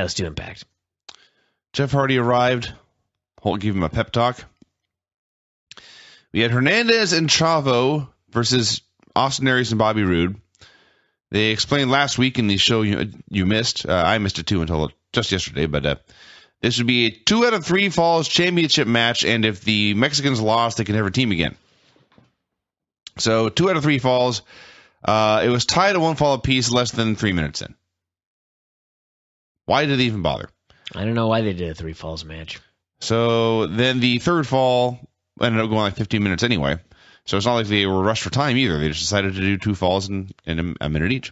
let's do Impact. Jeff Hardy arrived. Hulk gave him a pep talk. We had Hernandez and Chavo versus Austin Aries and Bobby Roode. They explained last week in the show you missed. I missed it too until just yesterday, but this would be a 2 out of 3 falls championship match, and if the Mexicans lost, they could never team again. So 2 out of 3 falls. It was tied at 1 fall apiece, less than 3 minutes in. Why did they even bother? I don't know why they did a 3 falls match. So then the third fall ended up going like 15 minutes anyway. So it's not like they were rushed for time either. They just decided to do 2 falls in a minute each.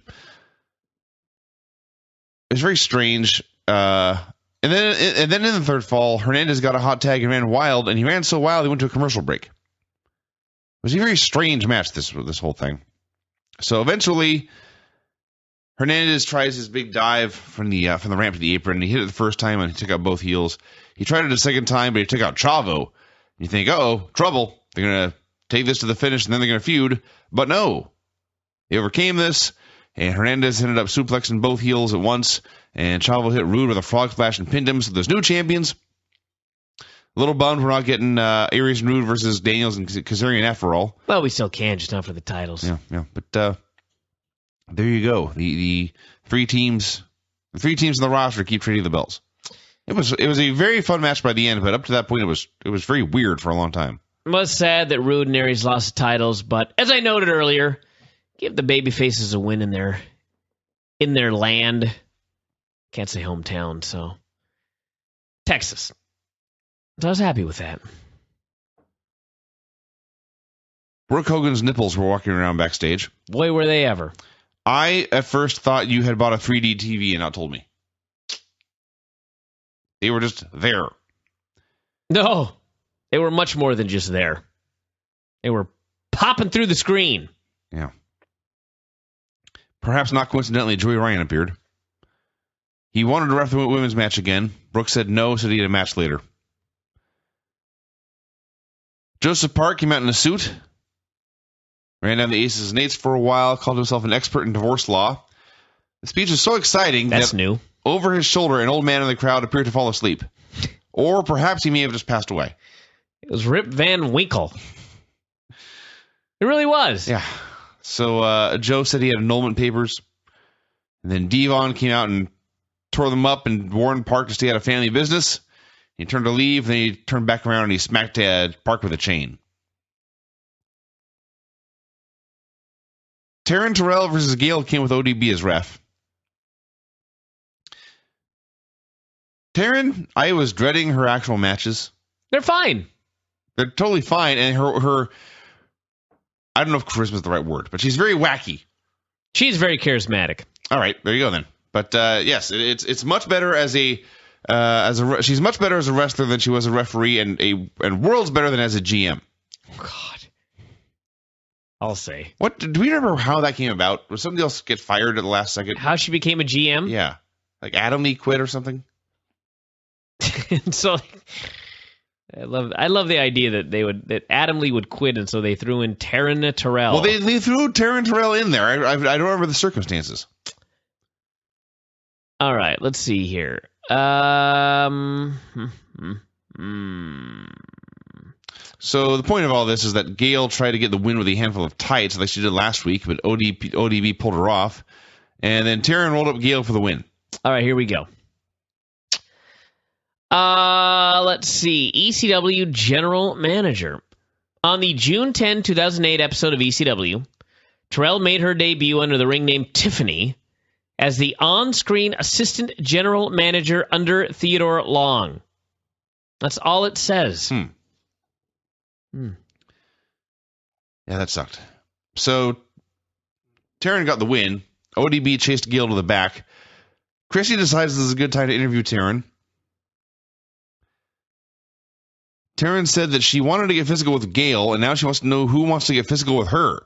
It was very strange. And then in the third fall, Hernandez got a hot tag and ran wild, and he ran so wild he went to a commercial break. It was a very strange match, this whole thing. So eventually, Hernandez tries his big dive from the ramp to the apron, and he hit it the first time, and he took out both heels. He tried it a second time, but he took out Chavo. You think, uh-oh, trouble. They're going to take this to the finish, and then they're going to feud. But no. They overcame this, and Hernandez ended up suplexing both heels at once, and Chavo hit Roode with a frog splash and pinned him. So there's new champions. A little bummed we're not getting Aries and Roode versus Daniels and Kazarian after all. Well, we still can, just not for the titles. Yeah. But there you go. The 3 teams in the roster keep trading the belts. It was a very fun match by the end, but up to that point, it was very weird for a long time. It was sad that Roode and Aries lost the titles, but as I noted earlier, give the babyfaces a win in their land. Can't say hometown, so Texas. So I was happy with that. Brooke Hogan's nipples were walking around backstage. Boy, were they ever. I, at first, thought you had bought a 3D TV and not told me. They were just there. No, they were much more than just there. They were popping through the screen. Yeah. Perhaps not coincidentally, Joey Ryan appeared. He wanted to ref the women's match again. Brooke said no, said he had a match later. Joseph Park came out in a suit. Ran down the Aces and Eights for a while, called himself an expert in divorce law. The speech was so exciting that new. Over his shoulder, an old man in the crowd appeared to fall asleep. Or perhaps he may have just passed away. It was Rip Van Winkle. It really was. Yeah. So Joe said he had annulment papers. And then Devon came out and tore them up and warned Park to stay out of family business. He turned to leave, then he turned back around and he smacked Park with a chain. Taryn Terrell versus Gail came with ODB as ref. Taryn, I was dreading her actual matches. They're fine. They're totally fine, and her I don't know if charisma is the right word, but she's very wacky. She's very charismatic. All right, there you go then. But yes, it's much better as she's much better as a wrestler than she was a referee, and worlds better than as a GM. Oh, God, I'll say. What do we remember how that came about? Was somebody else get fired at the last second? How she became a GM? Yeah, like Adam Lee quit or something. So I love the idea that Adam Lee would quit, and so they threw in Taryn Terrell. Well, they threw Taryn Terrell in there. I don't remember the circumstances. All right, let's see here. So the point of all this is that Gail tried to get the win with a handful of tights like she did last week, but ODB pulled her off. And then Taryn rolled up Gail for the win. All right, here we go. Let's see. ECW General Manager. On the June 10, 2008 episode of ECW, Terrell made her debut under the ring name Tiffany as the on-screen assistant general manager under Theodore Long. That's all it says. Yeah, that sucked. So, Taryn got the win. ODB chased Gail to the back. Christy decides this is a good time to interview Taryn. Taryn said that she wanted to get physical with Gail, and now she wants to know who wants to get physical with her.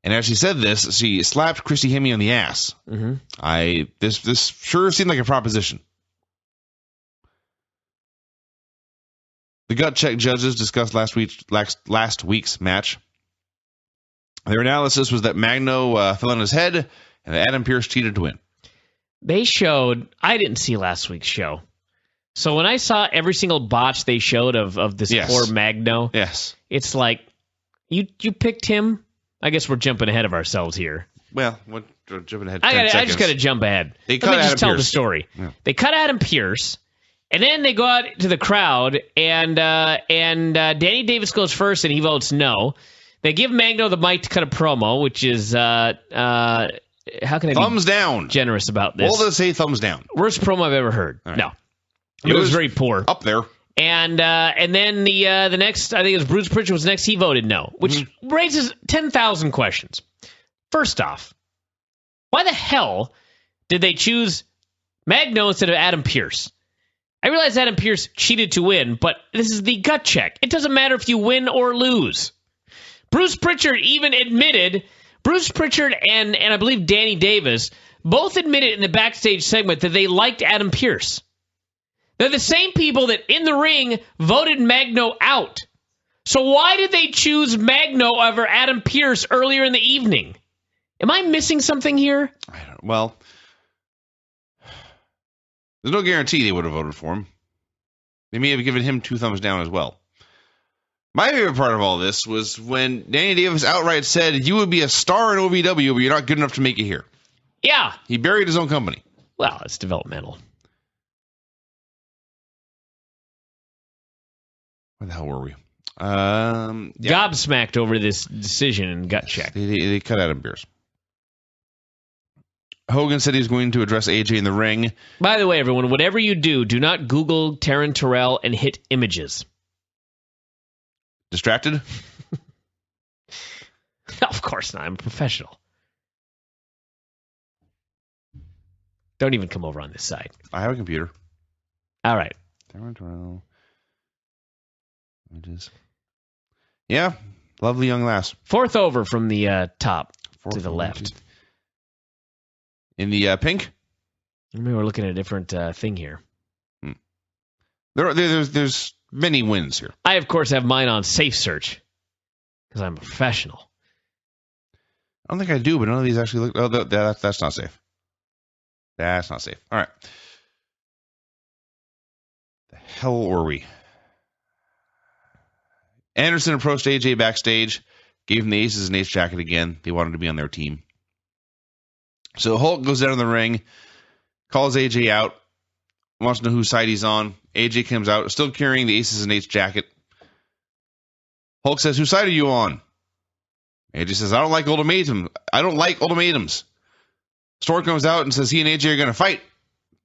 And as she said this, she slapped Christy Hemme on the ass. Mm-hmm. This sure seemed like a proposition. The gut check judges discussed last week's match. Their analysis was that Magno fell on his head and that Adam Pearce cheated to win. they showed, I didn't see last week's show. So when I saw every single botch they showed of this poor Magno, it's like, you picked him? I guess we're jumping ahead of ourselves here. Well, we're jumping ahead. I just got to jump ahead. Let me just tell the story. Yeah. They cut Adam Pearce, and then they go out to the crowd, and Danny Davis goes first, and he votes no. They give Magno the mic to cut a promo, which is how can I thumbs down generous about this? All they say thumbs down. Worst promo I've ever heard. Right. No, it was very poor. Up there. And then the next, I think it was Bruce Pritchard was next. He voted no, which raises 10,000 questions. First off, why the hell did they choose Magno instead of Adam Pearce? I realize Adam Pearce cheated to win, but this is the gut check. It doesn't matter if you win or lose. Bruce Pritchard even admitted, Bruce Pritchard and I believe Danny Davis both admitted in the backstage segment that they liked Adam Pearce. They're the same people that in the ring voted Magno out. So why did they choose Magno over Adam Pearce earlier in the evening? Am I missing something here? Well, there's no guarantee they would have voted for him. They may have given him 2 thumbs down as well. My favorite part of all this was when Danny Davis outright said, you would be a star in OVW, but you're not good enough to make it here. Yeah. He buried his own company. Well, it's developmental. Where the hell were we? Gobsmacked over this decision and gut check. They cut Adam Pearce. Hogan said he was going to address AJ in the ring. By the way, everyone, whatever you do not Google Taryn Terrell and hit images. Distracted? No, of course not. I'm a professional. Don't even come over on this side. I have a computer. All right. Taryn Terrell. Images. Yeah, lovely young lass. 4th over from the top to the left. In the pink? Maybe we're looking at a different thing here. There's many wins here. I, of course, have mine on Safe Search because I'm a professional. I don't think I do, but none of these actually look... Oh, that's not safe. That's not safe. All right. The hell were we? Anderson approached AJ backstage, gave him the Aces and Ace jacket again. They wanted to be on their team. So Hulk goes down in the ring, calls AJ out, wants to know whose side he's on. AJ comes out, still carrying the Aces and Ace jacket. Hulk says, whose side are you on? AJ says, I don't like ultimatums. Storm comes out and says he and AJ are going to fight.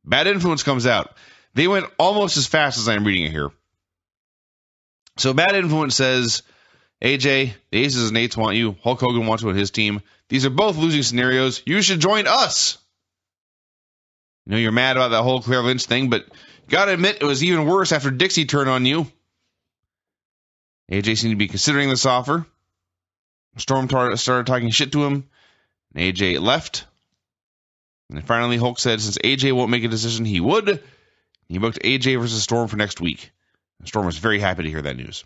Bad Influence comes out. They went almost as fast as I'm reading it here. So Bad Influence says, AJ, the Aces and Eights want you. Hulk Hogan wants you on his team. These are both losing scenarios. You should join us. I know you're mad about that whole Claire Lynch thing, but gotta admit it was even worse after Dixie turned on you. AJ seemed to be considering this offer. Storm started talking shit to him, and AJ left. And then finally Hulk said since AJ won't make a decision, he would. He booked AJ versus Storm for next week. Storm was very happy to hear that news.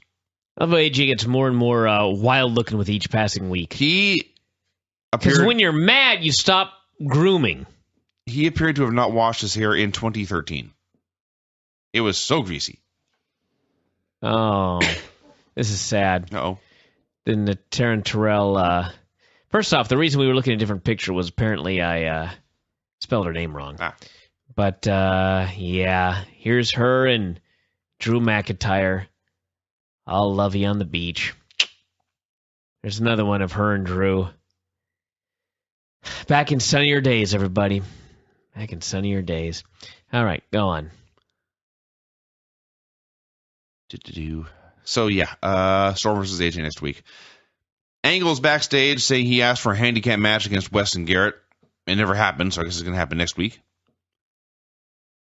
I love how AJ gets more and more wild looking with each passing week. Because when you're mad, you stop grooming. He appeared to have not washed his hair in 2013. It was so greasy. Oh, this is sad. Uh-oh. Then the Taryn Terrell... first off, the reason we were looking at a different picture was apparently I spelled her name wrong. But, yeah, here's her and Drew McIntyre. I'll love you on the beach. There's another one of her and Drew. Back in sunnier days, everybody. Back in sunnier days. All right, go on. So, yeah, Storm versus AJ next week. Angle's backstage saying he asked for a handicap match against Weston Garrett. It never happened, so I guess it's going to happen next week.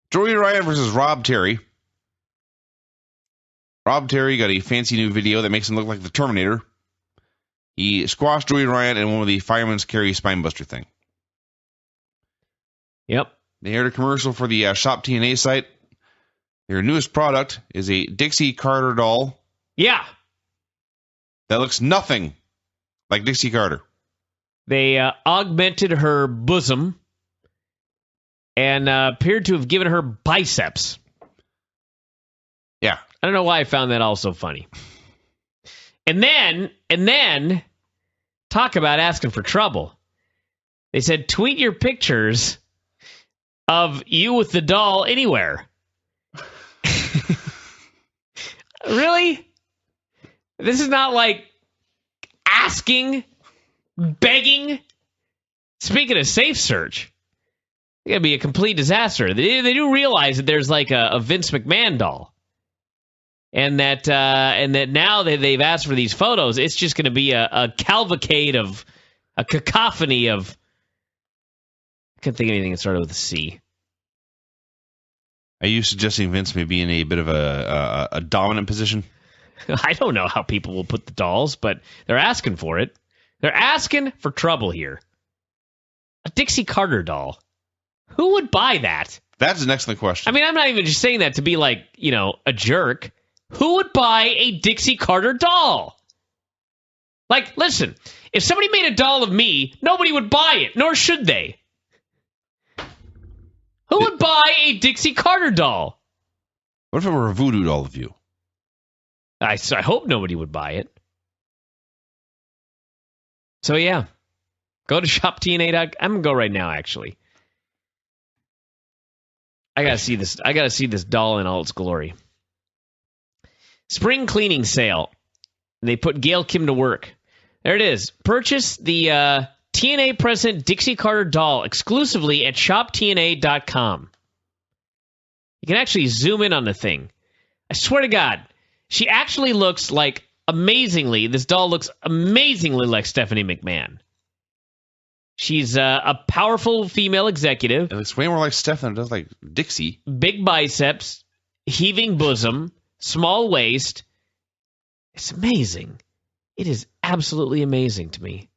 Joey Ryan versus Rob Terry. Rob Terry got a fancy new video that makes him look like the Terminator. He squashed Joey Ryan in one of the Fireman's Carry Spinebuster thing. Yep. They aired a commercial for the ShopTNA site. Their newest product is a Dixie Carter doll. Yeah. That looks nothing like Dixie Carter. They augmented her bosom and appeared to have given her biceps. Yeah. I don't know why I found that also funny. And then, talk about asking for trouble. They said, tweet your pictures of you with the doll anywhere. Really? This is not like asking, begging. Speaking of safe search, it's going to be a complete disaster. They do realize that there's like a Vince McMahon doll. And that now that they've asked for these photos, it's just going to be a cavalcade of a cacophony of. I couldn't think of anything that started with a C. Are you suggesting Vince may be in a bit of a dominant position? I don't know how people will put the dolls, but they're asking for it. They're asking for trouble here. A Dixie Carter doll. Who would buy that? That's an excellent question. I mean, I'm not even just saying that to be like, a jerk. Who would buy a Dixie Carter doll? Like, listen, if somebody made a doll of me, nobody would buy it, nor should they. Who would buy a Dixie Carter doll? What if it were a voodoo doll of you? I hope nobody would buy it. So, yeah. Go to ShopTNA.com. I'm going to go right now, actually. I got to see this. I got to see this doll in all its glory. Spring cleaning sale. They put Gail Kim to work. There it is. Purchase the TNA President Dixie Carter doll exclusively at ShopTNA.com. You can actually zoom in on the thing. I swear to God, she actually looks like this doll looks amazingly like Stephanie McMahon. She's a powerful female executive. It looks way more like Steph than it does like Dixie. Big biceps, heaving bosom, small waist. It's amazing. It is absolutely amazing to me.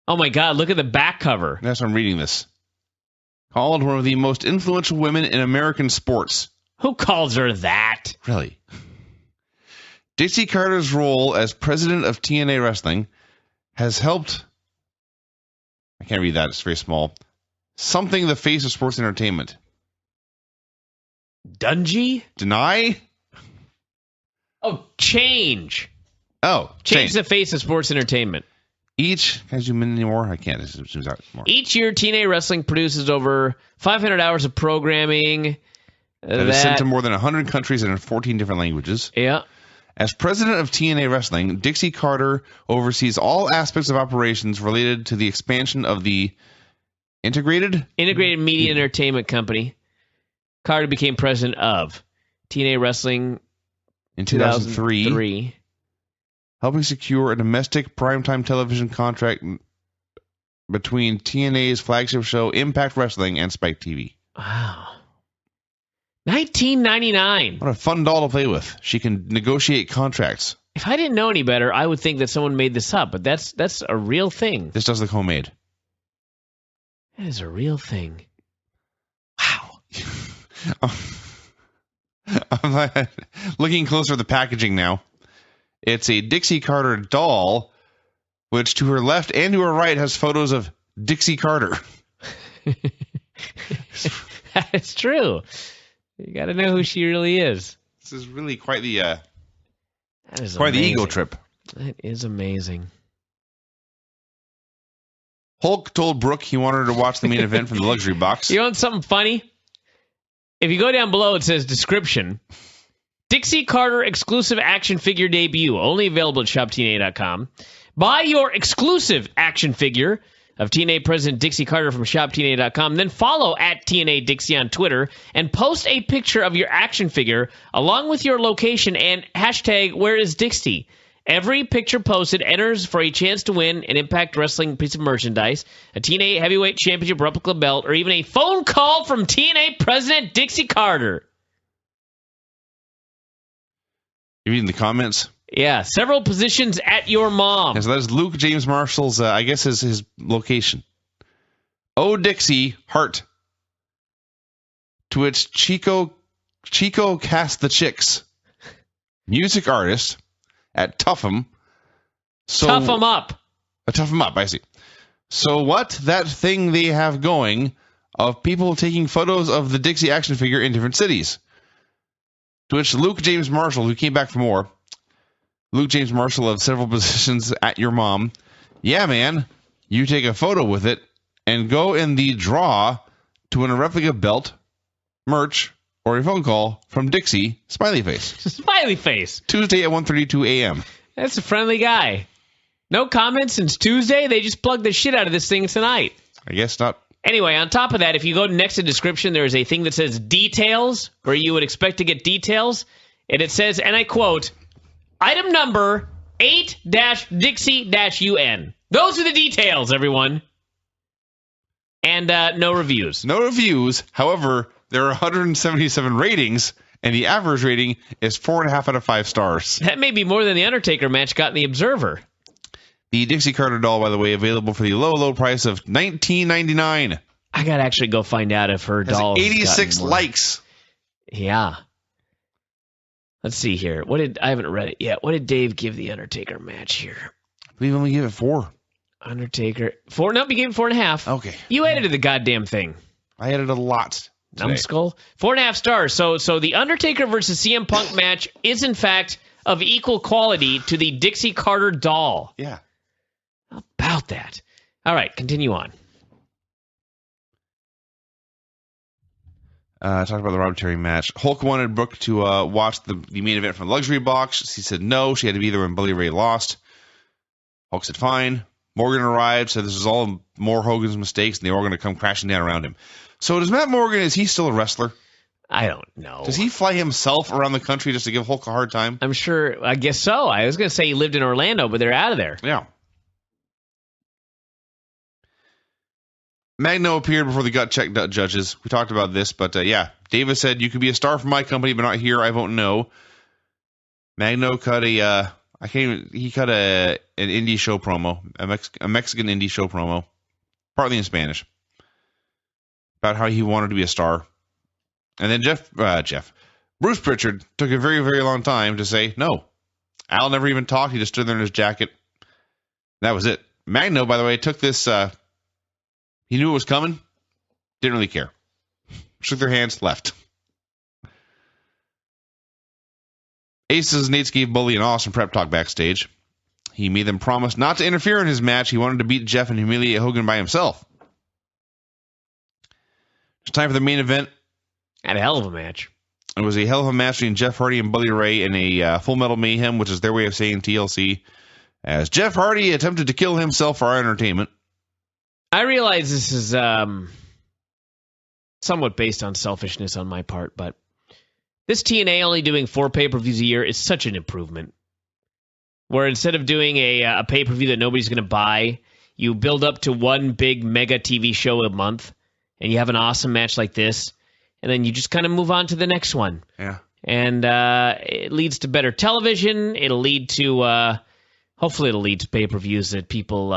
Oh my God, look at the back cover. That's why I'm reading this. Called one of the most influential women in American sports. Who calls her that? Really? Dixie Carter's role as president of TNA Wrestling has helped... I can't read that, it's very small. Something the face of sports entertainment. Dungy? Deny? Oh, change. Oh, change the face of sports entertainment. Can I zoom in anymore? I can't. This zooms out more. Each year, TNA Wrestling produces over 500 hours of programming. That is sent to more than 100 countries and in 14 different languages. Yeah. As president of TNA Wrestling, Dixie Carter oversees all aspects of operations related to the expansion of the Integrated Media Entertainment Company. Carter became president of TNA Wrestling in 2003. Helping secure a domestic primetime television contract between TNA's flagship show, iMPACT Wrestling, and Spike TV. Wow. 1999. What a fun doll to play with. She can negotiate contracts. If I didn't know any better, I would think that someone made this up, but that's a real thing. This does look homemade. That is a real thing. Wow. I'm looking closer at the packaging now. It's a Dixie Carter doll, which to her left and to her right has photos of Dixie Carter. That's true. You got to know who she really is. This is really quite the the ego trip. That is amazing. Hulk told Brooke he wanted her to watch the main event from the luxury box. You want something funny? If you go down below, it says description. Dixie Carter exclusive action figure debut, only available at ShopTNA.com. Buy your exclusive action figure of TNA President Dixie Carter from ShopTNA.com. Then follow at TNA Dixie on Twitter and post a picture of your action figure along with your location and hashtag Where is Dixie. Every picture posted enters for a chance to win an iMPACT Wrestling piece of merchandise, a TNA Heavyweight Championship replica belt, or even a phone call from TNA President Dixie Carter. You reading the comments? Yeah, several positions at your mom. Yeah, so that's Luke James Marshall's, I guess, his location. Oh, Dixie, heart. To which Chico cast the chicks. Music artist at Tough 'em. Tough 'em up. Tough 'em up, I see. So what? That thing they have going, of people taking photos of the Dixie action figure in different cities. To which Luke James Marshall, who came back for more, Luke James Marshall of several positions at Your Mom, yeah, man, you take a photo with it and go in the draw to win a replica belt, merch, or a phone call from Dixie, Smiley Face. Smiley Face. Tuesday at 1:32 a.m. That's a friendly guy. No comments since Tuesday? They just plugged the shit out of this thing tonight. I guess not. Anyway, on top of that, if you go next to description, there is a thing that says details, where you would expect to get details. And it says, and I quote, item number 8-Dixie-UN. Those are the details, everyone. And no reviews. No reviews. However, there are 177 ratings, and the average rating is 4.5 out of 5 stars. That may be more than the Undertaker match got in the Observer. The Dixie Carter doll, by the way, available for the low price of $19.99. I gotta actually go find out if her doll has 86 likes. Yeah. Let's see here. I haven't read it yet. What did Dave give the Undertaker match here? I believe only gave it 4. Undertaker 4. Nope, you gave it 4.5. Okay. You edited the goddamn thing. I edited a lot. Numbskull. 4.5 stars. So the Undertaker versus CM Punk match is in fact of equal quality to the Dixie Carter doll. Yeah. How about that? All right, continue on. Talk about the Rob Terry match. Hulk wanted Brooke to watch the main event from the luxury box. She said no. She had to be there when Bully Ray lost. Hulk said fine. Morgan arrived, said this is all more Hogan's mistakes, and they were all going to come crashing down around him. So does Matt Morgan, is he still a wrestler? I don't know. Does he fly himself around the country just to give Hulk a hard time? I'm sure. I guess so. I was going to say he lived in Orlando, but they're out of there. Yeah. Magno appeared before the gut check judges. We talked about this, but yeah. Davis said, you could be a star for my company, but not here. I vote no. Magno cut an indie show promo, a Mexican indie show promo, partly in Spanish, about how he wanted to be a star. And then Bruce Pritchard took a very, very long time to say no. Al never even talked. He just stood there in his jacket. That was it. Magno, by the way, took this. He knew it was coming. Didn't really care. Shook their hands, left. Aces and Nates gave Bully an awesome prep talk backstage. He made them promise not to interfere in his match. He wanted to beat Jeff and humiliate Hogan by himself. It's time for the main event. Had a hell of a match. It was a hell of a match between Jeff Hardy and Bully Ray in a Full Metal Mayhem, which is their way of saying TLC, as Jeff Hardy attempted to kill himself for our entertainment. I realize this is somewhat based on selfishness on my part, but this TNA only doing 4 pay-per-views a year is such an improvement. Where instead of doing a pay-per-view that nobody's going to buy, you build up to one big mega TV show a month, and you have an awesome match like this, and then you just kind of move on to the next one. Yeah. And it leads to better television. It'll lead to, hopefully it'll lead to pay-per-views that people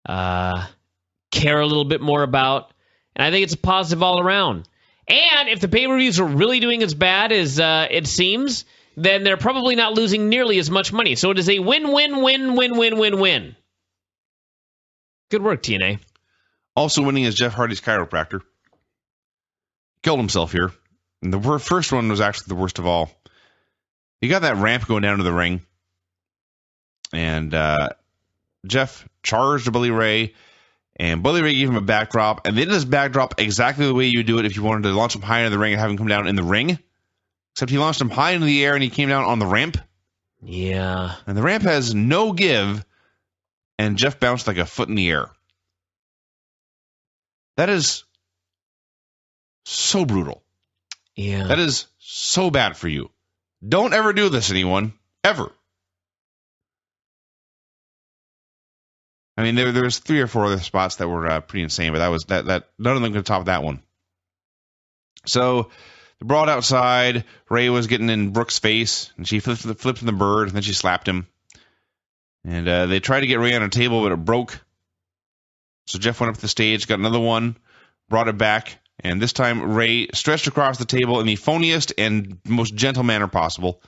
care a little bit more about. And I think it's a positive all around. And if the pay-per-views are really doing as bad as it seems, then they're probably not losing nearly as much money. So it is a win-win-win-win-win-win-win. Good work, TNA. Also winning is Jeff Hardy's chiropractor. Killed himself here. And the first one was actually the worst of all. He got that ramp going down to the ring. And Jeff charged Bully Ray. And Bully Ray gave him a backdrop. And they did his backdrop exactly the way you do it if you wanted to launch him high in the ring and have him come down in the ring. Except he launched him high into the air and he came down on the ramp. Yeah. And the ramp has no give. And Jeff bounced like a foot in the air. That is so brutal. Yeah. That is so bad for you. Don't ever do this, anyone. Ever. I mean, there was 3 or 4 other spots that were pretty insane, but that none of them could top that one. So the brawl outside, Ray was getting in Brooke's face, and she flipped the bird, and then she slapped him. And they tried to get Ray on a table, but it broke. So Jeff went up to the stage, got another one, brought it back, and this time Ray stretched across the table in the phoniest and most gentle manner possible.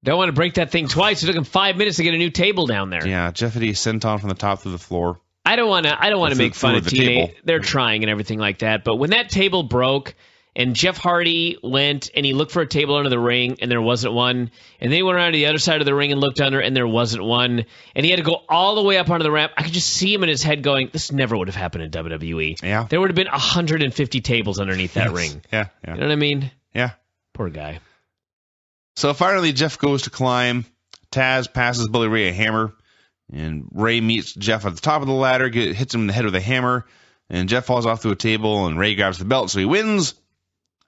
Don't want to break that thing twice. It took him 5 minutes to get a new table down there. Yeah, Jeff had a senton from the top through the floor. I don't want to make fun of TNA. table. They're trying and everything like that. But when that table broke and Jeff Hardy went and he looked for a table under the ring and there wasn't one, and then he went around to the other side of the ring and looked under and there wasn't one, and he had to go all the way up onto the ramp, I could just see him in his head going, this never would have happened in WWE. Yeah. There would have been 150 tables underneath that ring. Yeah. You know what I mean? Yeah. Poor guy. So finally, Jeff goes to climb. Taz passes Bully Ray a hammer, and Ray meets Jeff at the top of the ladder, hits him in the head with a hammer, and Jeff falls off through a table, and Ray grabs the belt, so he wins.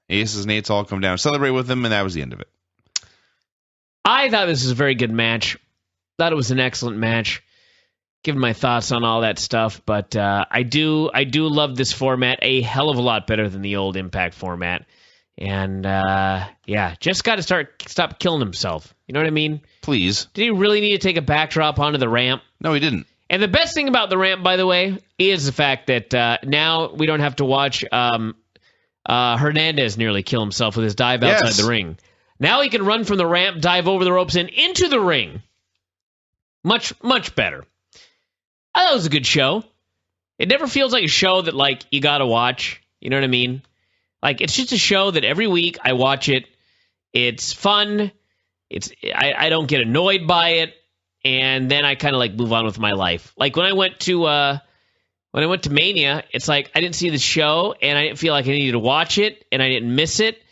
Aces and Eights all come down and celebrate with him, and that was the end of it. I thought this was a very good match. Thought it was an excellent match. Giving my thoughts on all that stuff, but I do love this format a hell of a lot better than the old Impact format. And Jeff's got to stop killing himself. You know what I mean? Please. Did he really need to take a backdrop onto the ramp? No, he didn't. And the best thing about the ramp, by the way, is the fact that now we don't have to watch Hernandez nearly kill himself with his dive outside the ring. Now he can run from the ramp, dive over the ropes, and into the ring. Much, much better. I thought it was a good show. It never feels like a show that, like, you gotta watch. You know what I mean? Like, it's just a show that every week I watch it. It's fun. I don't get annoyed by it. And then I kind of, like, move on with my life. Like, when I went to Mania, it's like I didn't see the show, and I didn't feel like I needed to watch it, and I didn't miss it.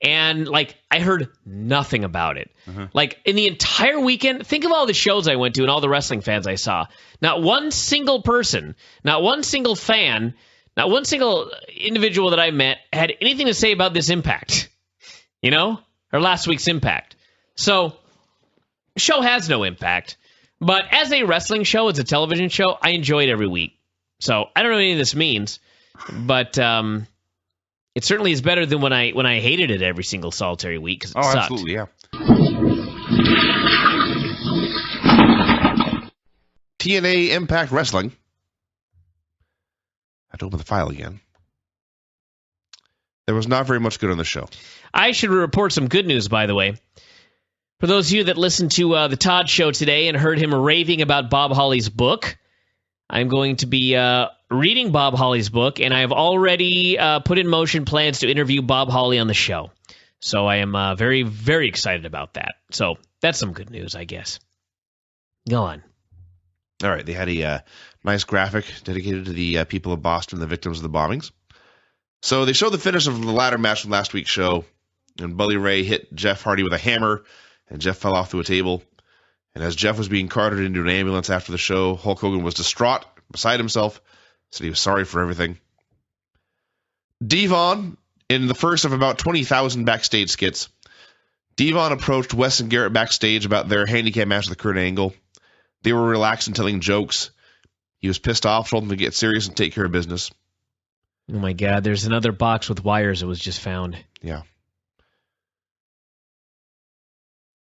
And, like, I heard nothing about it. Like, in the entire weekend, think of all the shows I went to and all the wrestling fans I saw. Not one single person, not one single fan, not one single individual that I met had anything to say about this Impact. You know? Or last week's Impact. So, the show has no impact. But as a wrestling show, as a television show, I enjoy it every week. So, I don't know what any of this means, but it certainly is better than when I hated it every single solitary week because it sucked. Absolutely, yeah. TNA Impact Wrestling. I had to open the file again. There was not very much good on the show. I should report some good news, by the way. For those of you that listened to the Todd show today and heard him raving about Bob Holly's book, I'm going to be reading Bob Holly's book, and I have already put in motion plans to interview Bob Holly on the show. So I am very, very excited about that. So that's some good news, I guess. Go on. All right, they had a nice graphic dedicated to the people of Boston, the victims of the bombings. So they showed the finish of the ladder match from last week's show, and Bully Ray hit Jeff Hardy with a hammer, and Jeff fell off through a table. And as Jeff was being carted into an ambulance after the show, Hulk Hogan was distraught, beside himself, said he was sorry for everything. Devon, in the first of about 20,000 backstage skits, Devon approached Wes and Garrett backstage about their handicap match with Kurt Angle. They were relaxed and telling jokes. He was pissed off, told them to get serious and take care of business. Oh my God, there's another box with wires that was just found. Yeah.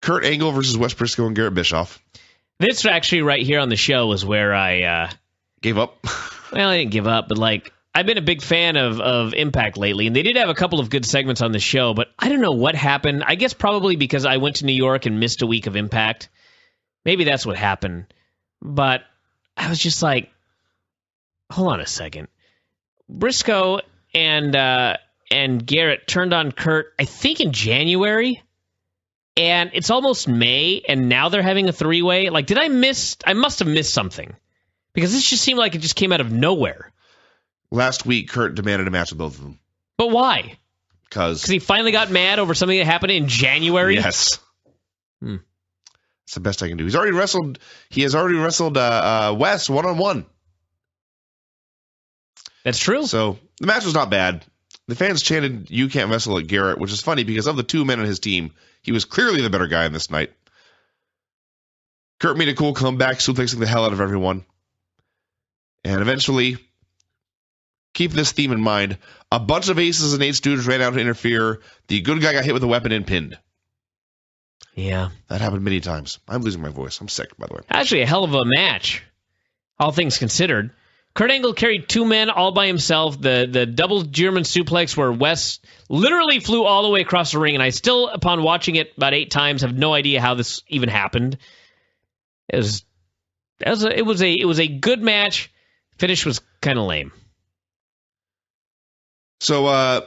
Kurt Angle versus Wes Brisco and Garrett Bischoff. This actually right here on the show was where I... Gave up? Well, I didn't give up, but like I've been a big fan of Impact lately, and they did have a couple of good segments on the show, but I don't know what happened. I guess probably because I went to New York and missed a week of Impact. Maybe that's what happened. But I was just like, hold on a second. Brisco and Garrett turned on Kurt, I think in January, and it's almost May, and now they're having a three-way. Like, I must have missed something. Because this just seemed like it just came out of nowhere. Last week, Kurt demanded a match with both of them. But why? Because he finally got mad over something that happened in January? Yes. It's the best I can do. He has already wrestled Wes one-on-one. That's true. So, the match was not bad. The fans chanted, "You can't wrestle at Garrett," which is funny because of the two men on his team, he was clearly the better guy in this night. Kurt made a cool comeback, suplexing the hell out of everyone. And eventually, keep this theme in mind, a bunch of Aces and Eights dudes ran out to interfere. The good guy got hit with a weapon and pinned. Yeah. That happened many times. I'm losing my voice. I'm sick, by the way. Actually, a hell of a match, all things considered. Kurt Angle carried two men all by himself. The double German suplex where Wes literally flew all the way across the ring, and I still, upon watching it about 8 times, have no idea how this even happened. It was a good match. Finish was kind of lame. So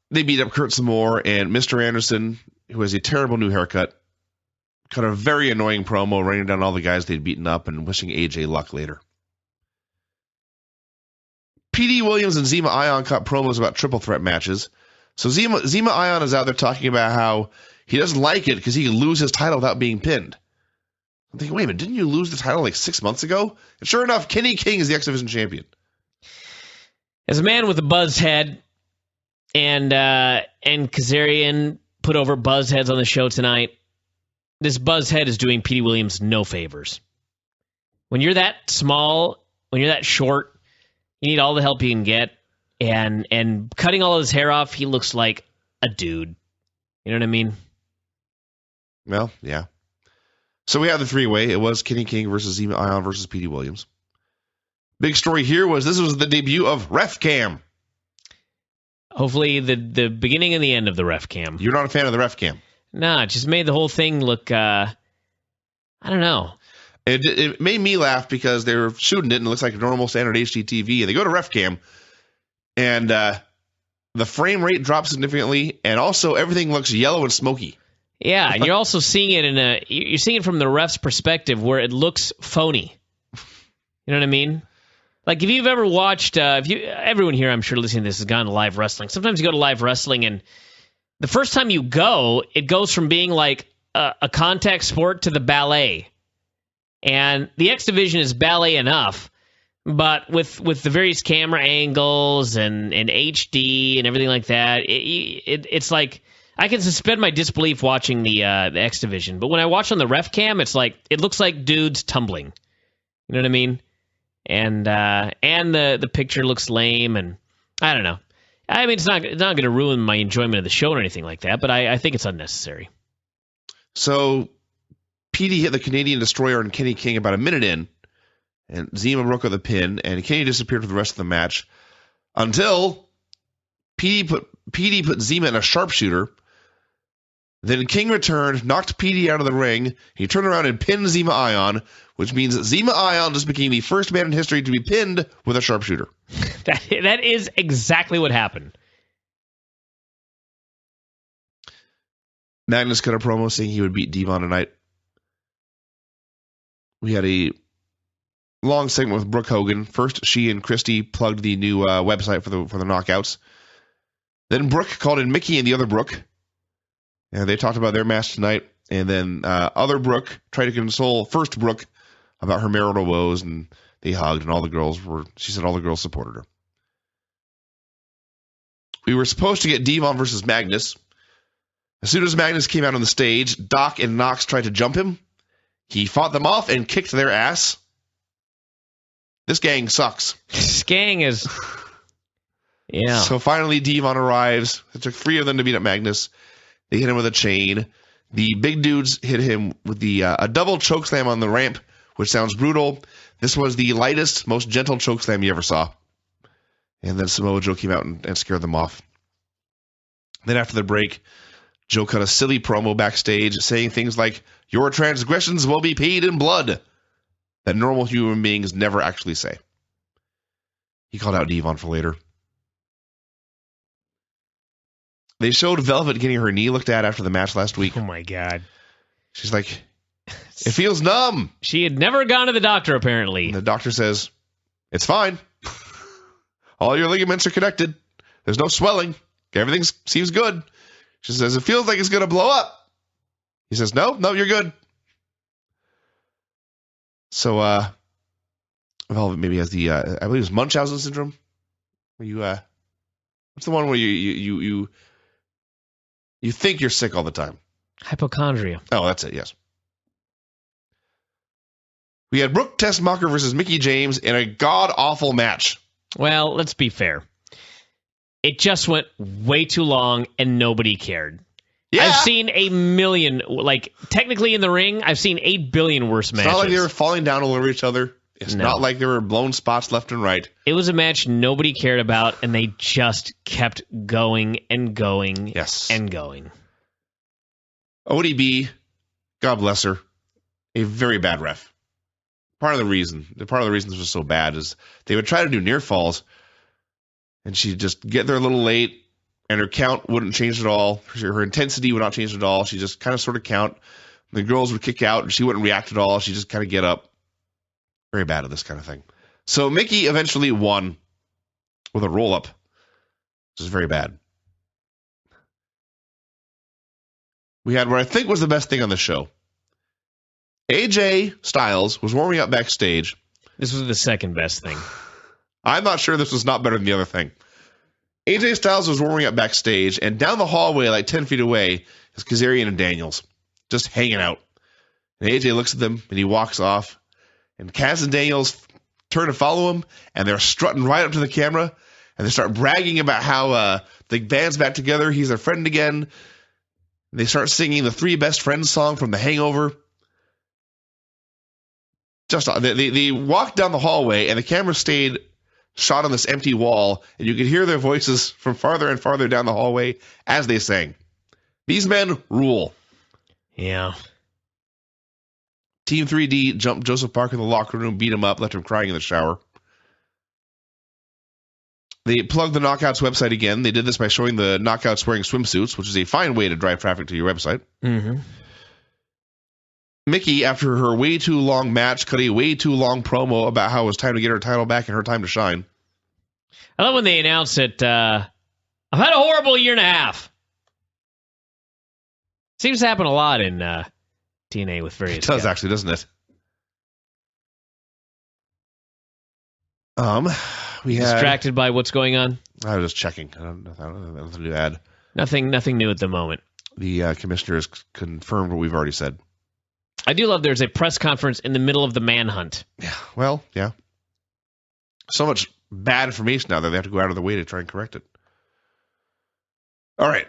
they beat up Kurt some more, and Mr. Anderson, who has a terrible new haircut, cut a very annoying promo raining down all the guys they'd beaten up and wishing AJ luck later. P.D. Williams and Zema Ion cut promos about triple threat matches. So Zema Ion is out there talking about how he doesn't like it because he can lose his title without being pinned. I'm thinking, wait a minute, didn't you lose the title like 6 months ago? And sure enough, Kenny King is the X Division champion. As a man with a buzzed head, and Kazarian put over buzz heads on the show tonight, this buzz head is doing P.D. Williams no favors. When you're that small, when you're that short, you need all the help you can get. And cutting all his hair off, he looks like a dude. You know what I mean? Well, yeah. So we had the three-way. It was Kenny King versus Zema Ion versus P.D. Williams. Big story here was this was the debut of Ref Cam. Hopefully the beginning and the end of the Ref Cam. You're not a fan of the Ref Cam? Nah, it just made the whole thing look, I don't know. It made me laugh because they were shooting it and it looks like a normal standard HD TV. And they go to Ref Cam and the frame rate drops significantly and also everything looks yellow and smoky. Yeah, and you're also seeing it you're seeing it from the ref's perspective where it looks phony. You know what I mean? Like if you've ever watched, everyone here I'm sure listening to this has gone to live wrestling. Sometimes you go to live wrestling and the first time you go, it goes from being like a contact sport to the ballet. And the X Division is ballet enough, but with the various camera angles and HD and everything like that, it's like I can suspend my disbelief watching the X Division, but when I watch on the Ref Cam, it's like it looks like dudes tumbling. You know what I mean? And the picture looks lame, and I don't know. I mean, it's not going to ruin my enjoyment of the show or anything like that, but I think it's unnecessary. So PD hit the Canadian Destroyer and Kenny King about a minute in, and Zema broke up the pin, and Kenny disappeared for the rest of the match until PD put Zema in a sharpshooter. Then King returned, knocked PD out of the ring. He turned around and pinned Zema Ion, which means that Zema Ion just became the first man in history to be pinned with a sharpshooter. That is exactly what happened. Magnus cut a promo saying he would beat Devon tonight. We had a long segment with Brooke Hogan. First, she and Christy plugged the new website for the knockouts. Then Brooke called in Mickie and the other Brooke. And they talked about their match tonight. And then other Brooke tried to console first Brooke about her marital woes. And they hugged. And she said all the girls supported her. We were supposed to get Devon versus Magnus. As soon as Magnus came out on the stage, Doc and Knox tried to jump him. He fought them off and kicked their ass. This gang sucks. This gang is... Yeah. So finally, Devon arrives. It took 3 of them to beat up Magnus. They hit him with a chain. The big dudes hit him with a double chokeslam on the ramp, which sounds brutal. This was the lightest, most gentle chokeslam you ever saw. And then Samoa Joe came out and scared them off. Then after the break, Joe cut a silly promo backstage saying things like, "Your transgressions will be paid in blood," that normal human beings never actually say. He called out Devon for later. They showed Velvet getting her knee looked at after the match last week. Oh, my God. She's like, "It feels numb." She had never gone to the doctor, apparently. And the doctor says, "It's fine. All your ligaments are connected. There's no swelling. Everything seems good." She says, "It feels like it's going to blow up." He says, No, you're good." So, Velvet maybe has the, I believe it's Munchausen syndrome. Where you, what's the one where you think you're sick all the time? Hypochondria. Oh, that's it, yes. We had Brooke Tessmacher versus Mickie James in a god-awful match. Well, let's be fair. It just went way too long and nobody cared. Yeah. I've seen 8 million, technically in the ring, I've seen 8 billion worse matches. It's not like they were falling down all over each other. It's not like there were blown spots left and right. It was a match nobody cared about, and they just kept going and going and going. ODB, God bless her, a very bad ref. part of the reason this was so bad is they would try to do near falls, and she'd just get there a little late, and her count wouldn't change at all. Her intensity would not change at all. She just kind of sort of count. The girls would kick out, and she wouldn't react at all. She'd just kind of get up. Very bad at this kind of thing. So Mickie eventually won with a roll-up, which is very bad. We had what I think was the best thing on the show. AJ Styles was warming up backstage. This was the second best thing. I'm not sure this was not better than the other thing. AJ Styles was warming up backstage, and down the hallway, like 10 feet away, is Kazarian and Daniels, just hanging out. And AJ looks at them, and he walks off. And Kaz and Daniels turn to follow him, and they're strutting right up to the camera, and they start bragging about how the band's back together. He's their friend again. And they start singing the Three Best Friends song from The Hangover. They walked down the hallway, and the camera stayed shot on this empty wall, and you could hear their voices from farther and farther down the hallway as they sang. These men rule. Yeah. Team 3D jumped Joseph Parker in the locker room, beat him up, left him crying in the shower. They plugged the Knockouts website again. They did this by showing the Knockouts wearing swimsuits, which is a fine way to drive traffic to your website. Mm-hmm. Mickie, after her way too long match, cut a way too long promo about how it was time to get her title back and her time to shine. I love when they announce it, I've had a horrible year and a half. Seems to happen a lot in TNA with various It does guys. actually, doesn't it? We had... Distracted by what's going on? I was just checking. I don't know nothing to add. Nothing new at the moment. The commissioner has confirmed what we've already said. I do love there's a press conference in the middle of the manhunt. Yeah, well, yeah. So much bad information now that they have to go out of their way to try and correct it. All right.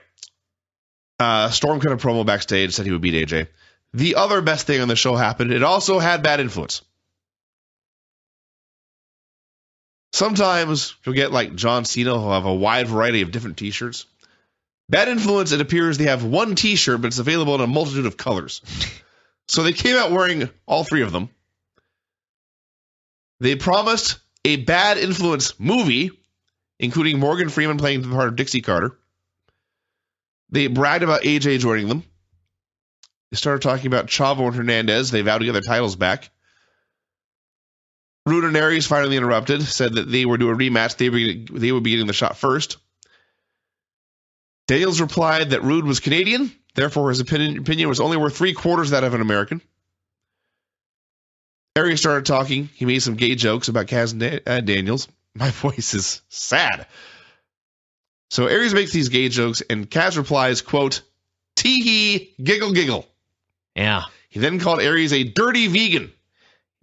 Storm cut a promo backstage, said he would beat AJ. The other best thing on the show happened. It also had bad influence. Sometimes you'll get like John Cena, who'll have a wide variety of different t-shirts. Bad influence, it appears they have one t-shirt, but it's available in a multitude of colors. So they came out wearing all three of them. They promised a bad influence movie, including Morgan Freeman playing the part of Dixie Carter. They bragged about AJ joining them. They started talking about Chavo and Hernandez. They vowed to get their titles back. Roode and Aries finally interrupted, said that they were doing a rematch. They would be getting the shot first. Daniels replied that Roode was Canadian, therefore his opinion was only worth 3/4 that of an American. Aries started talking. He made some gay jokes about Kaz and Daniels. My voice is sad. So Aries makes these gay jokes, and Kaz replies, quote, tee-hee, giggle, giggle. Yeah. He then called Aries a dirty vegan.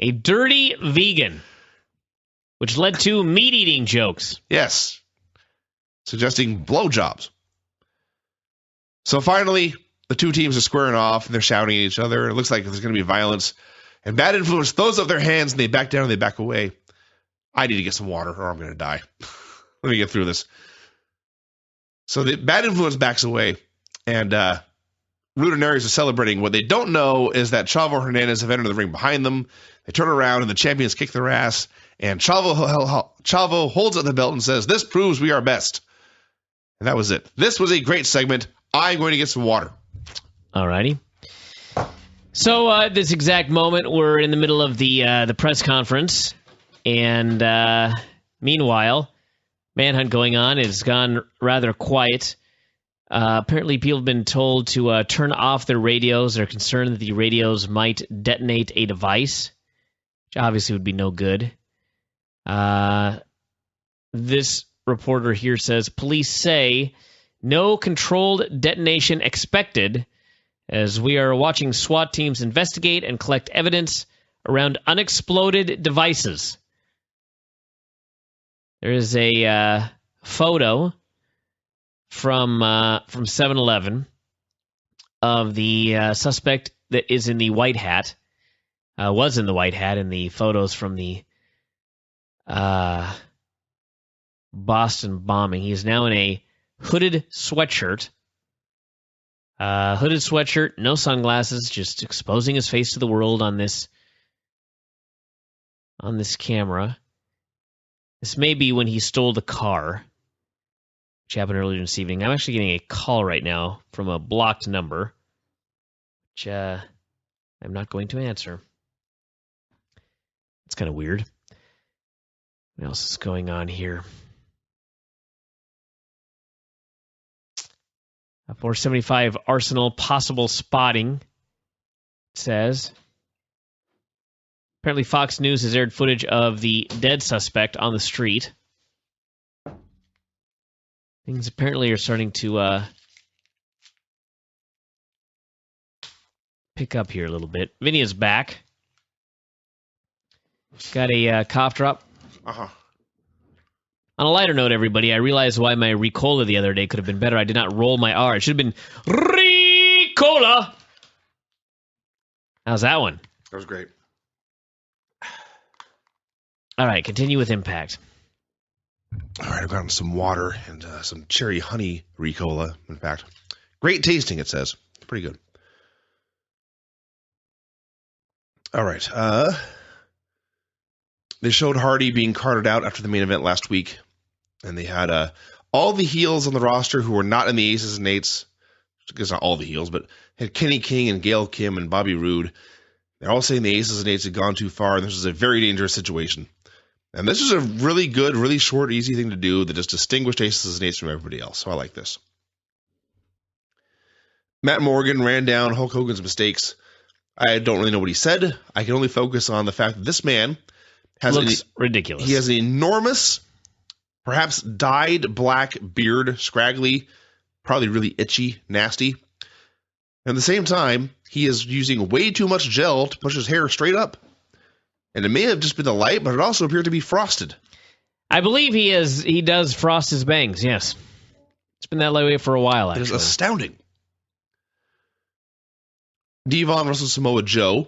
A dirty vegan, which led to meat-eating jokes. Yes. Suggesting blowjobs. So finally, the two teams are squaring off, and they're shouting at each other. It looks like there's going to be violence. And Bad Influence throws up their hands, and they back down and they back away. I need to get some water, or I'm going to die. Let me get through this. So the Bad Influence backs away, and Roode and Aries are celebrating. What they don't know is that Chavo and Hernandez have entered the ring behind them. They turn around, and the champions kick their ass. And Chavo holds up the belt and says, "This proves we are best." And that was it. This was a great segment. I'm going to get some water. All righty. So this exact moment, we're in the middle of the press conference, and meanwhile, manhunt going on. It's gone rather quiet. Apparently, people have been told to turn off their radios. They're concerned that the radios might detonate a device, which obviously would be no good. This reporter here says, police say no controlled detonation expected, as we are watching SWAT teams investigate and collect evidence around unexploded devices. There is a photo from 7-Eleven of the suspect that is in the white hat, was in the white hat in the photos from the Boston bombing. He is now in a hooded sweatshirt. Hooded sweatshirt, no sunglasses, just exposing his face to the world on this on this camera. This may be when he stole the car, which happened earlier this evening. I'm actually getting a call right now from a blocked number, which I'm not going to answer. It's kind of weird. What else is going on here? 475 Arsenal possible spotting, it says. Apparently Fox News has aired footage of the dead suspect on the street. Things apparently are starting to pick up here a little bit. Vinny is back. Got a cough drop. Uh-huh. On a lighter note, everybody, I realized why my Ricola the other day could have been better. I did not roll my R. It should have been Ricola. How's that one? That was great. All right, continue with Impact. All right, I've gotten some water and some cherry honey Ricola, in fact. Great tasting, it says. Pretty good. All right. They showed Hardy being carted out after the main event last week. And they had all the heels on the roster who were not in the Aces and Eights. I guess not all the heels, but had Kenny King and Gail Kim and Bobby Roode. They're all saying the Aces and Eights had gone too far, and this was a very dangerous situation. And this is a really good, really short, easy thing to do that just distinguished Aces and Eights from everybody else. So I like this. Matt Morgan ran down Hulk Hogan's mistakes. I don't really know what he said. I can only focus on the fact that this man looks ridiculous. He has an enormous, perhaps dyed black beard, scraggly, probably really itchy, nasty. At the same time, he is using way too much gel to push his hair straight up. And it may have just been the light, but it also appeared to be frosted. I believe he does frost his bangs, yes. It's been that way for a while, actually. It is astounding. Devon versus Samoa Joe.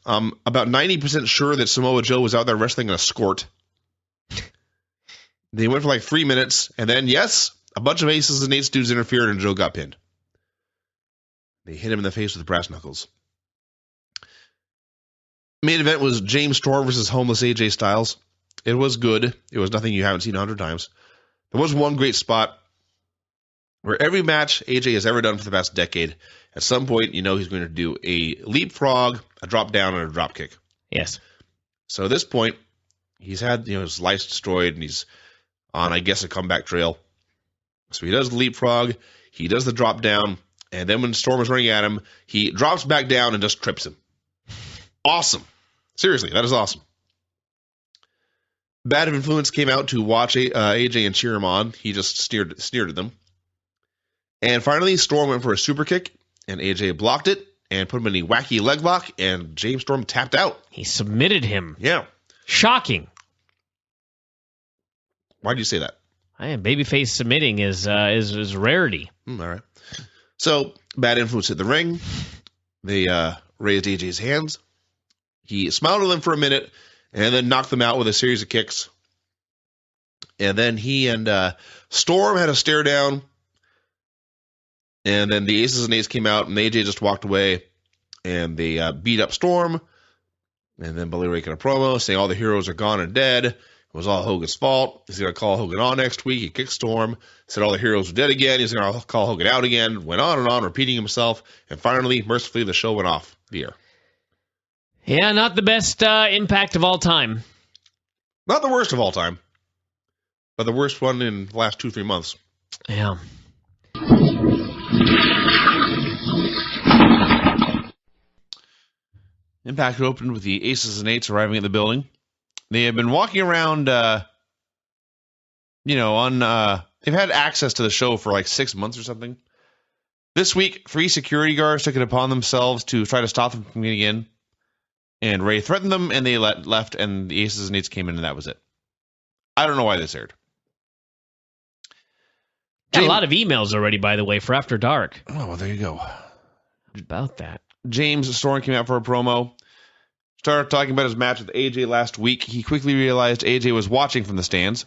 I'm about 90% sure that Samoa Joe was out there wrestling in a skort. They went for like 3 minutes, and then, yes, a bunch of Aces and Eights dudes interfered, and Joe got pinned. They hit him in the face with brass knuckles. Main event was James Storm versus homeless AJ Styles. It was good. It was nothing you haven't seen 100 times. There was one great spot where every match AJ has ever done for the past decade, at some point, you know he's going to do a leapfrog, a drop down, and a drop kick. Yes. So at this point, he's had his life destroyed, and he's on, I guess, a comeback trail. So he does the leapfrog, he does the drop down, and then when Storm is running at him, he drops back down and just trips him. Awesome. Seriously, that is awesome. Bad Influence came out to watch AJ and cheer him on. He just sneered at them. And finally, Storm went for a super kick, and AJ blocked it and put him in a wacky leg lock, and James Storm tapped out. He submitted him. Yeah. Shocking. Why do you say that? Babyface submitting is rarity. All right. So, Bad Influence hit the ring. They raised AJ's hands. He smiled at them for a minute and then knocked them out with a series of kicks. And then he and Storm had a stare down. And then the Aces and Eights came out, and AJ just walked away. And they beat up Storm. And then Billy Ray cut a promo saying all the heroes are gone and dead. It was all Hogan's fault. He's going to call Hogan on next week. He kicked Storm. Said all the heroes were dead again. He's going to call Hogan out again. Went on and on, repeating himself. And finally, mercifully, the show went off the air. Yeah, not the best Impact of all time. Not the worst of all time. But the worst one in the last 2-3 months. Yeah. Impact opened with the Aces and Eights arriving at the building. They have been walking around, they've had access to the show for like 6 months or something. This week, 3 security guards took it upon themselves to try to stop them from getting in. And Ray threatened them, and they left, and the Aces and Eights came in, and that was it. I don't know why this aired. Got a lot of emails already, by the way, for After Dark. Oh, well, there you go. About that. James Storm came out for a promo. Started talking about his match with AJ last week. He quickly realized AJ was watching from the stands.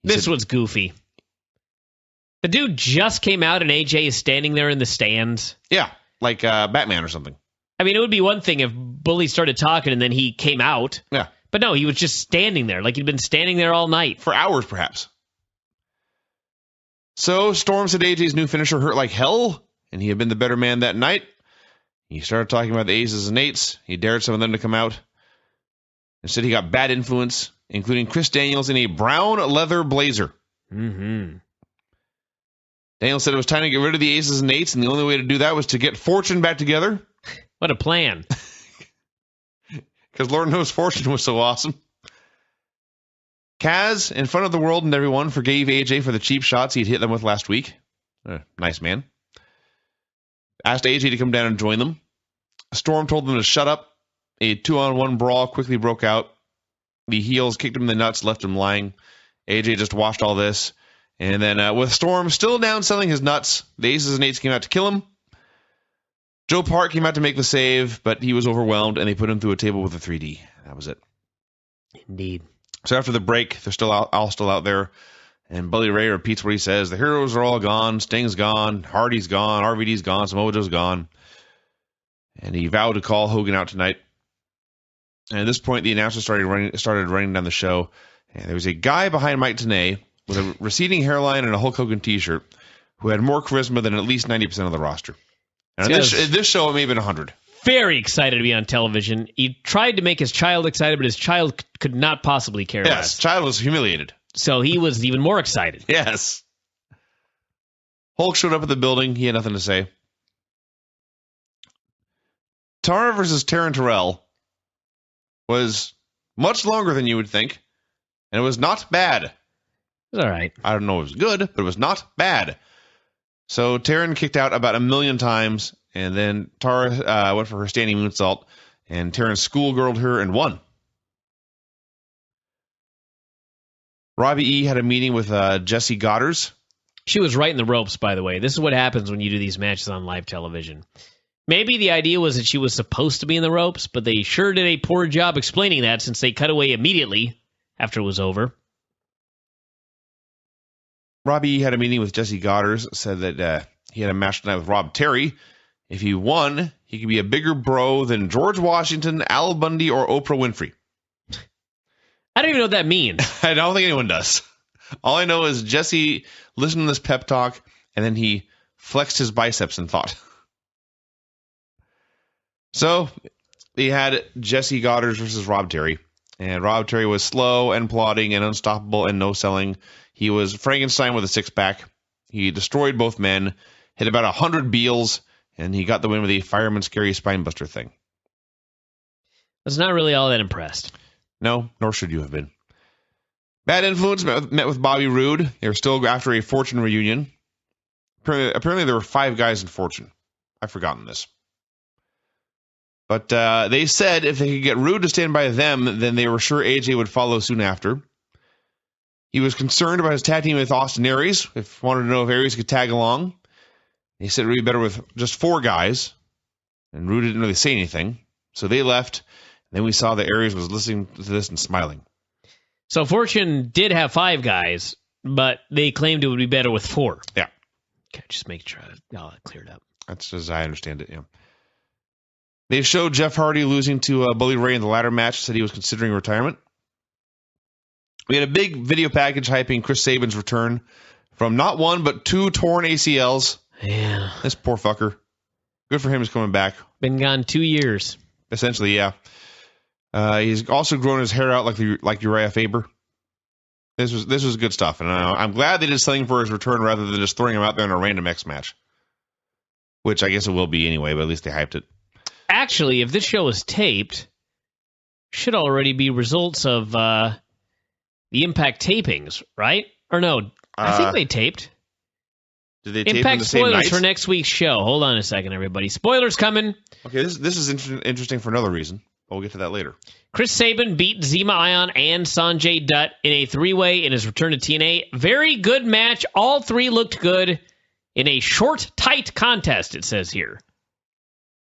This was goofy. The dude just came out and AJ is standing there in the stands. Yeah, like Batman or something. I mean, it would be one thing if Bully started talking, and then he came out. Yeah. But no, he was just standing there, like he'd been standing there all night. For hours, perhaps. So Storm said AJ's new finisher hurt like hell, and he had been the better man that night. He started talking about the aces and eights. He dared some of them to come out. Instead, he got bad influence, including Chris Daniels in a brown leather blazer. Mm-hmm. Daniels said it was time to get rid of the aces and eights, and the only way to do that was to get Fortune back together. What a plan. Because Lord knows Fortune was so awesome. Kaz, in front of the world and everyone, forgave AJ for the cheap shots he'd hit them with last week. Nice man. Asked AJ to come down and join them. Storm told them to shut up. A 2-on-1 brawl quickly broke out. The heels kicked him in the nuts, left him lying. AJ just watched all this. And then with Storm still down selling his nuts, the aces and eights came out to kill him. Joe Park came out to make the save, but he was overwhelmed, and they put him through a table with a 3D. That was it. Indeed. So after the break, they're still out there, and Bully Ray repeats what he says. The heroes are all gone. Sting's gone. Hardy's gone. RVD's gone. Samoa Joe's gone. And he vowed to call Hogan out tonight. And at this point, the announcer started running down the show, and there was a guy behind Mike Tenay with a receding hairline and a Hulk Hogan t-shirt who had more charisma than at least 90% of the roster. And this show, it may have been 100. Very excited to be on television. He tried to make his child excited, but his child could not possibly care less. Yes, child was humiliated. So he was even more excited. Yes. Hulk showed up at the building. He had nothing to say. Tara versus Taryn Terrell was much longer than you would think, and it was not bad. It was all right. I don't know if it was good, but it was not bad. So Taryn kicked out about 1 million times, and then Tara went for her standing moonsault, and Taryn schoolgirled her and won. Robbie E. had a meeting with Jessie Goddard. She was right in the ropes, by the way. This is what happens when you do these matches on live television. Maybe the idea was that she was supposed to be in the ropes, but they sure did a poor job explaining that since they cut away immediately after it was over. Robbie had a meeting with Jessie Goddard, said that he had a match tonight with Rob Terry. If he won, he could be a bigger bro than George Washington, Al Bundy, or Oprah Winfrey. I don't even know what that means. I don't think anyone does. All I know is Jesse listened to this pep talk, and then he flexed his biceps and thought. So they had Jessie Goddard versus Rob Terry. And Rob Terry was slow and plodding and unstoppable and no-selling. He was Frankenstein with a six-pack. He destroyed both men, hit about 100 Beals, and he got the win with a fireman's carry spinebuster thing. I was not really all that impressed. No, nor should you have been. Bad Influence met with Bobby Roode. They were still after a Fortune reunion. Apparently there were 5 guys in Fortune. I've forgotten this. But they said if they could get Roode to stand by them, then they were sure AJ would follow soon after. He was concerned about his tag team with Austin Aries. Wanted to know if Aries could tag along. He said it would be better with just 4 guys. And Roode didn't really say anything. So they left. Then we saw that Aries was listening to this and smiling. So Fortune did have 5 guys, but they claimed it would be better with 4. Yeah. Okay, just make sure all that cleared up. That's as I understand it, yeah. They showed Jeff Hardy losing to Bully Ray in the ladder match, said he was considering retirement. We had a big video package hyping Chris Sabin's return from not 1, but 2 torn ACLs. Yeah. This poor fucker. Good for him, he's coming back. Been gone 2 years. Essentially, yeah. He's also grown his hair out like Uriah Faber. This was good stuff, and I'm glad they did something for his return rather than just throwing him out there in a random X match. Which I guess it will be anyway, but at least they hyped it. Actually, if this show is taped, should already be results of the Impact tapings, right? Or no, I think they taped. Did they tape Impact the same spoilers night? for next week's show. Hold on a second, everybody. Spoilers coming. Okay, this is interesting for another reason. But we'll get to that later. Chris Sabin beat Zema Ion and Sanjay Dutt in a 3-way in his return to TNA. Very good match. All 3 looked good in a short, tight contest, it says here.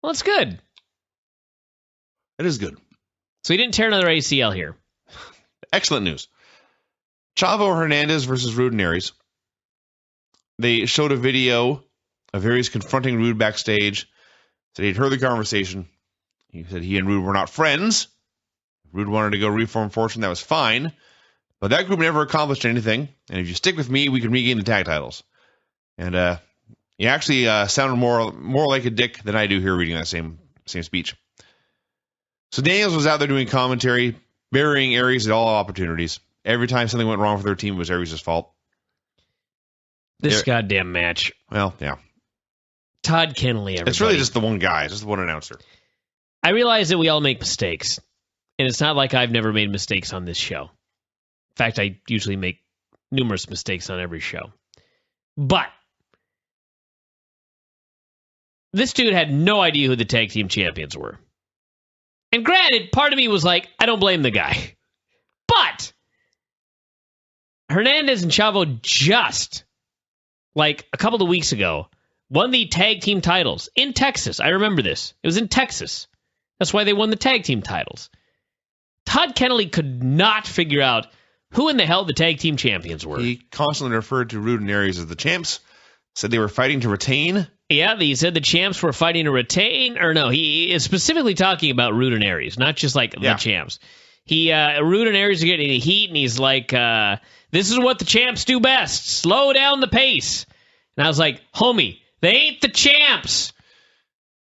Well, it's good. It is good. So he didn't tear another ACL here. Excellent news. Chavo Hernandez versus Roode and Aries. They showed a video of Aries confronting Roode backstage. Said he'd heard the conversation. He said he and Roode were not friends. Roode wanted to go reform Fortune. That was fine. But that group never accomplished anything. And if you stick with me, we can regain the tag titles. And he actually sounded more like a dick than I do here reading that same speech. So Daniels was out there doing commentary, burying Aries at all opportunities. Every time something went wrong for their team, it was Aries' fault. This goddamn match. Well, yeah. Todd Keneley, everybody. It's really just the one guy, just the one announcer. I realize that we all make mistakes. And it's not like I've never made mistakes on this show. In fact, I usually make numerous mistakes on every show. But this dude had no idea who the tag team champions were. And granted, part of me was like, I don't blame the guy. But Hernandez and Chavo just, like a couple of weeks ago, won the tag team titles in Texas. I remember this. It was in Texas. That's why they won the tag team titles. Todd Keneley could not figure out who in the hell the tag team champions were. He constantly referred to Roode and Aries as the champs, said they were fighting to retain. Yeah, he said the champs were fighting to retain. Or no, he is specifically talking about Roode and Aries, not just like the champs. Roode and Aries are getting the heat, and he's like, this is what the champs do best. Slow down the pace. And I was like, homie, they ain't the champs.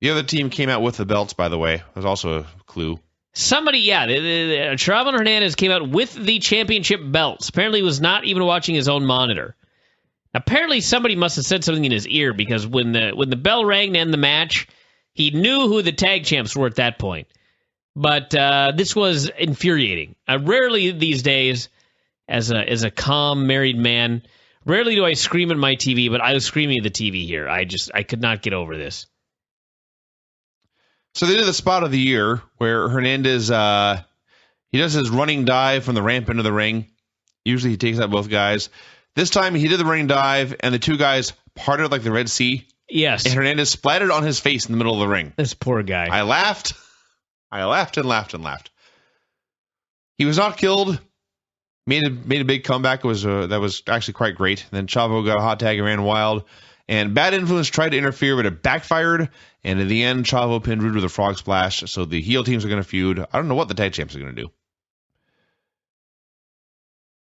The other team came out with the belts, by the way. There's also a clue. Somebody, Chavo and Hernandez came out with the championship belts. Apparently he was not even watching his own monitor. Apparently somebody must have said something in his ear, because when the bell rang to end the match, he knew who the tag champs were at that point. But this was infuriating. Rarely these days, as a calm married man, rarely do I scream at my TV, but I was screaming at the TV here. I could not get over this. So they did the spot of the year where Hernandez, he does his running dive from the ramp into the ring. Usually he takes out both guys. This time he did the running dive, and the two guys parted like the Red Sea. Yes. And Hernandez splattered on his face in the middle of the ring. This poor guy. I laughed and laughed. He was not killed. Made a big comeback. That was actually quite great. And then Chavo got a hot tag and ran wild. And Bad Influence tried to interfere, but it backfired. And in the end, Chavo pinned Roode with a frog splash. So the heel teams are going to feud. I don't know what the tag champs are going to do.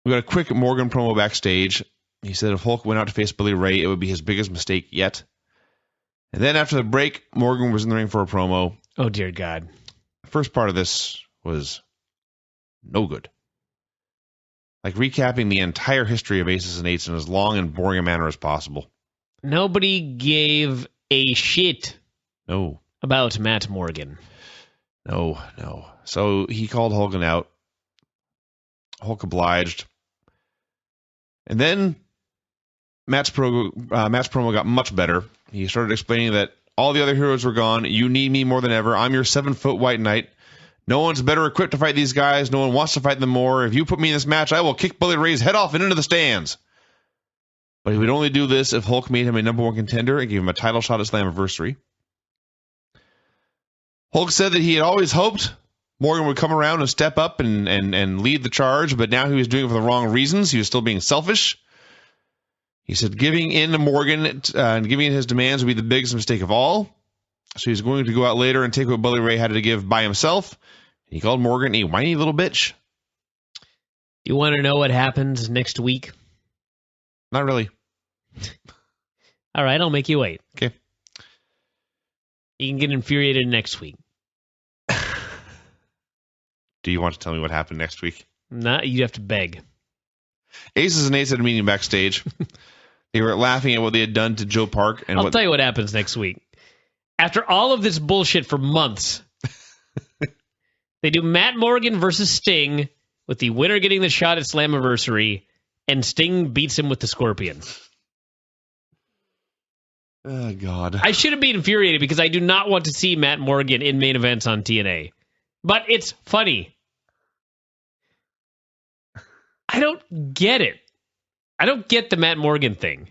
We got a quick Morgan promo backstage. He said if Hulk went out to face Billy Ray, it would be his biggest mistake yet. And then after the break, Morgan was in the ring for a promo. Oh, dear God. The first part of this was no good. Like recapping the entire history of Aces and Eights in as long and boring a manner as possible. Nobody gave a shit about Matt Morgan. No. So he called Hogan out. Hulk obliged. And then Matt's promo got much better. He started explaining that all the other heroes were gone. You need me more than ever. I'm your 7-foot white knight. No one's better equipped to fight these guys. No one wants to fight them more. If you put me in this match, I will kick Billy Ray's head off and into the stands. But he would only do this if Hulk made him a number one contender and gave him a title shot at Slammiversary. Hulk said that he had always hoped Morgan would come around and step up and lead the charge, but now he was doing it for the wrong reasons. He was still being selfish. He said giving in to Morgan and giving in his demands would be the biggest mistake of all. So he's going to go out later and take what Billy Ray had to give by himself. He called Morgan a whiny little bitch. You want to know what happens next week? Not really. All right, I'll make you wait. Okay. You can get infuriated next week. Do you want to tell me what happened next week? No, you have to beg. Aces and Eights had a meeting backstage. They were laughing at what they had done to Joe Park. And I'll tell you what happens next week. After all of this bullshit for months, they do Matt Morgan versus Sting, with the winner getting the shot at Slammiversary, and Sting beats him with the Scorpion. Oh, God. I shouldn't be infuriated because I do not want to see Matt Morgan in main events on TNA. But it's funny. I don't get it. I don't get the Matt Morgan thing.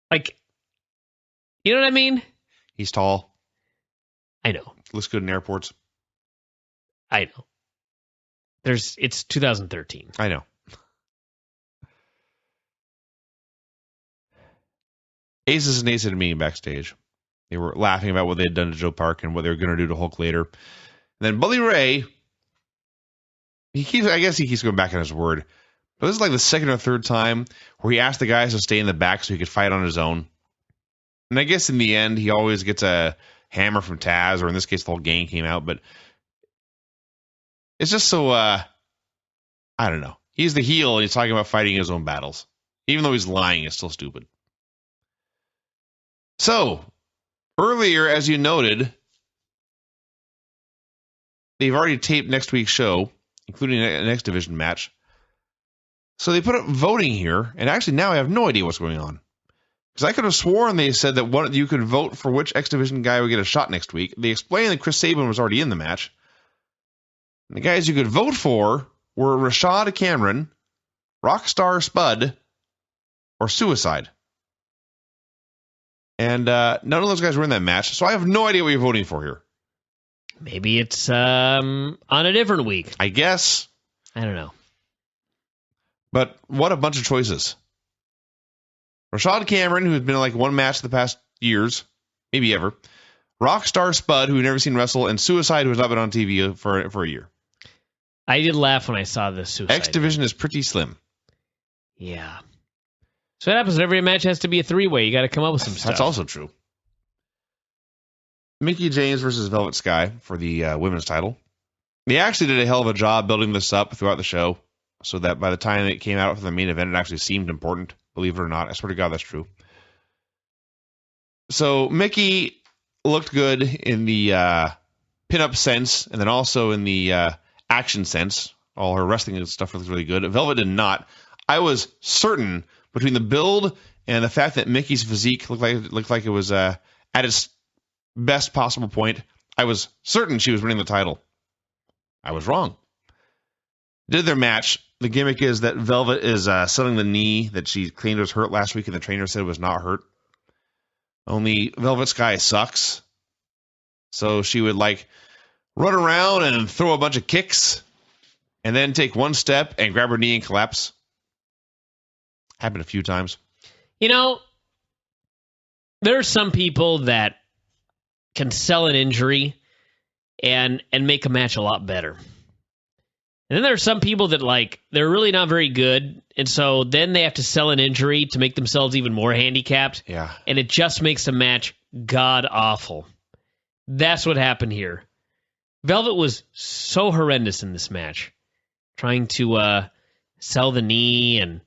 Like, you know what I mean? He's tall. I know. Looks good in airports. I know. It's 2013. I know. Aces and Eights had a meeting backstage. They were laughing about what they had done to Joe Park and what they were going to do to Hulk later. And then Bully Ray, I guess he keeps going back on his word. But this is like the second or third time where he asked the guys to stay in the back so he could fight on his own. And I guess in the end, he always gets a hammer from Taz, or in this case, the whole gang came out. But it's just so, I don't know. He's the heel, and he's talking about fighting his own battles. Even though he's lying, it's still stupid. So, earlier, as you noted, they've already taped next week's show, including an X Division match. So they put up voting here, and actually now I have no idea what's going on. Because I could have sworn they said that you could vote for which X Division guy would get a shot next week. They explained that Chris Sabin was already in the match. And the guys you could vote for were Rashad Cameron, Rockstar Spud, or Suicide. And none of those guys were in that match, so I have no idea what you're voting for here. Maybe it's on a different week. I guess. I don't know. But what a bunch of choices. Rashad Cameron, who's been in like one match the past years, maybe ever. Rockstar Spud, who we've never seen wrestle, and Suicide, who has not been on TV for a year. I did laugh when I saw this Suicide. X Division is pretty slim. Yeah. So what happens? Every match has to be a three-way. You got to come up with some stuff. That's also true. Mickie James versus Velvet Sky for the women's title. They actually did a hell of a job building this up throughout the show, so that by the time it came out for the main event, it actually seemed important. Believe it or not. I swear to God, that's true. So Mickie looked good in the pin-up sense, and then also in the action sense. All her wrestling and stuff looked really good. Velvet did not. I was certain, between the build and the fact that Mickey's physique looked like it was at its best possible point, I was certain she was winning the title. I was wrong. Did their match. The gimmick is that Velvet is selling the knee that she claimed was hurt last week, and the trainer said was not hurt. Only Velvet Sky sucks. So she would like run around and throw a bunch of kicks, and then take one step and grab her knee and collapse. Happened a few times. You know, there are some people that can sell an injury and make a match a lot better. And then there are some people that, like, they're really not very good, and so then they have to sell an injury to make themselves even more handicapped. Yeah. And it just makes the match god-awful. That's what happened here. Velvet was so horrendous in this match, trying to sell the knee, and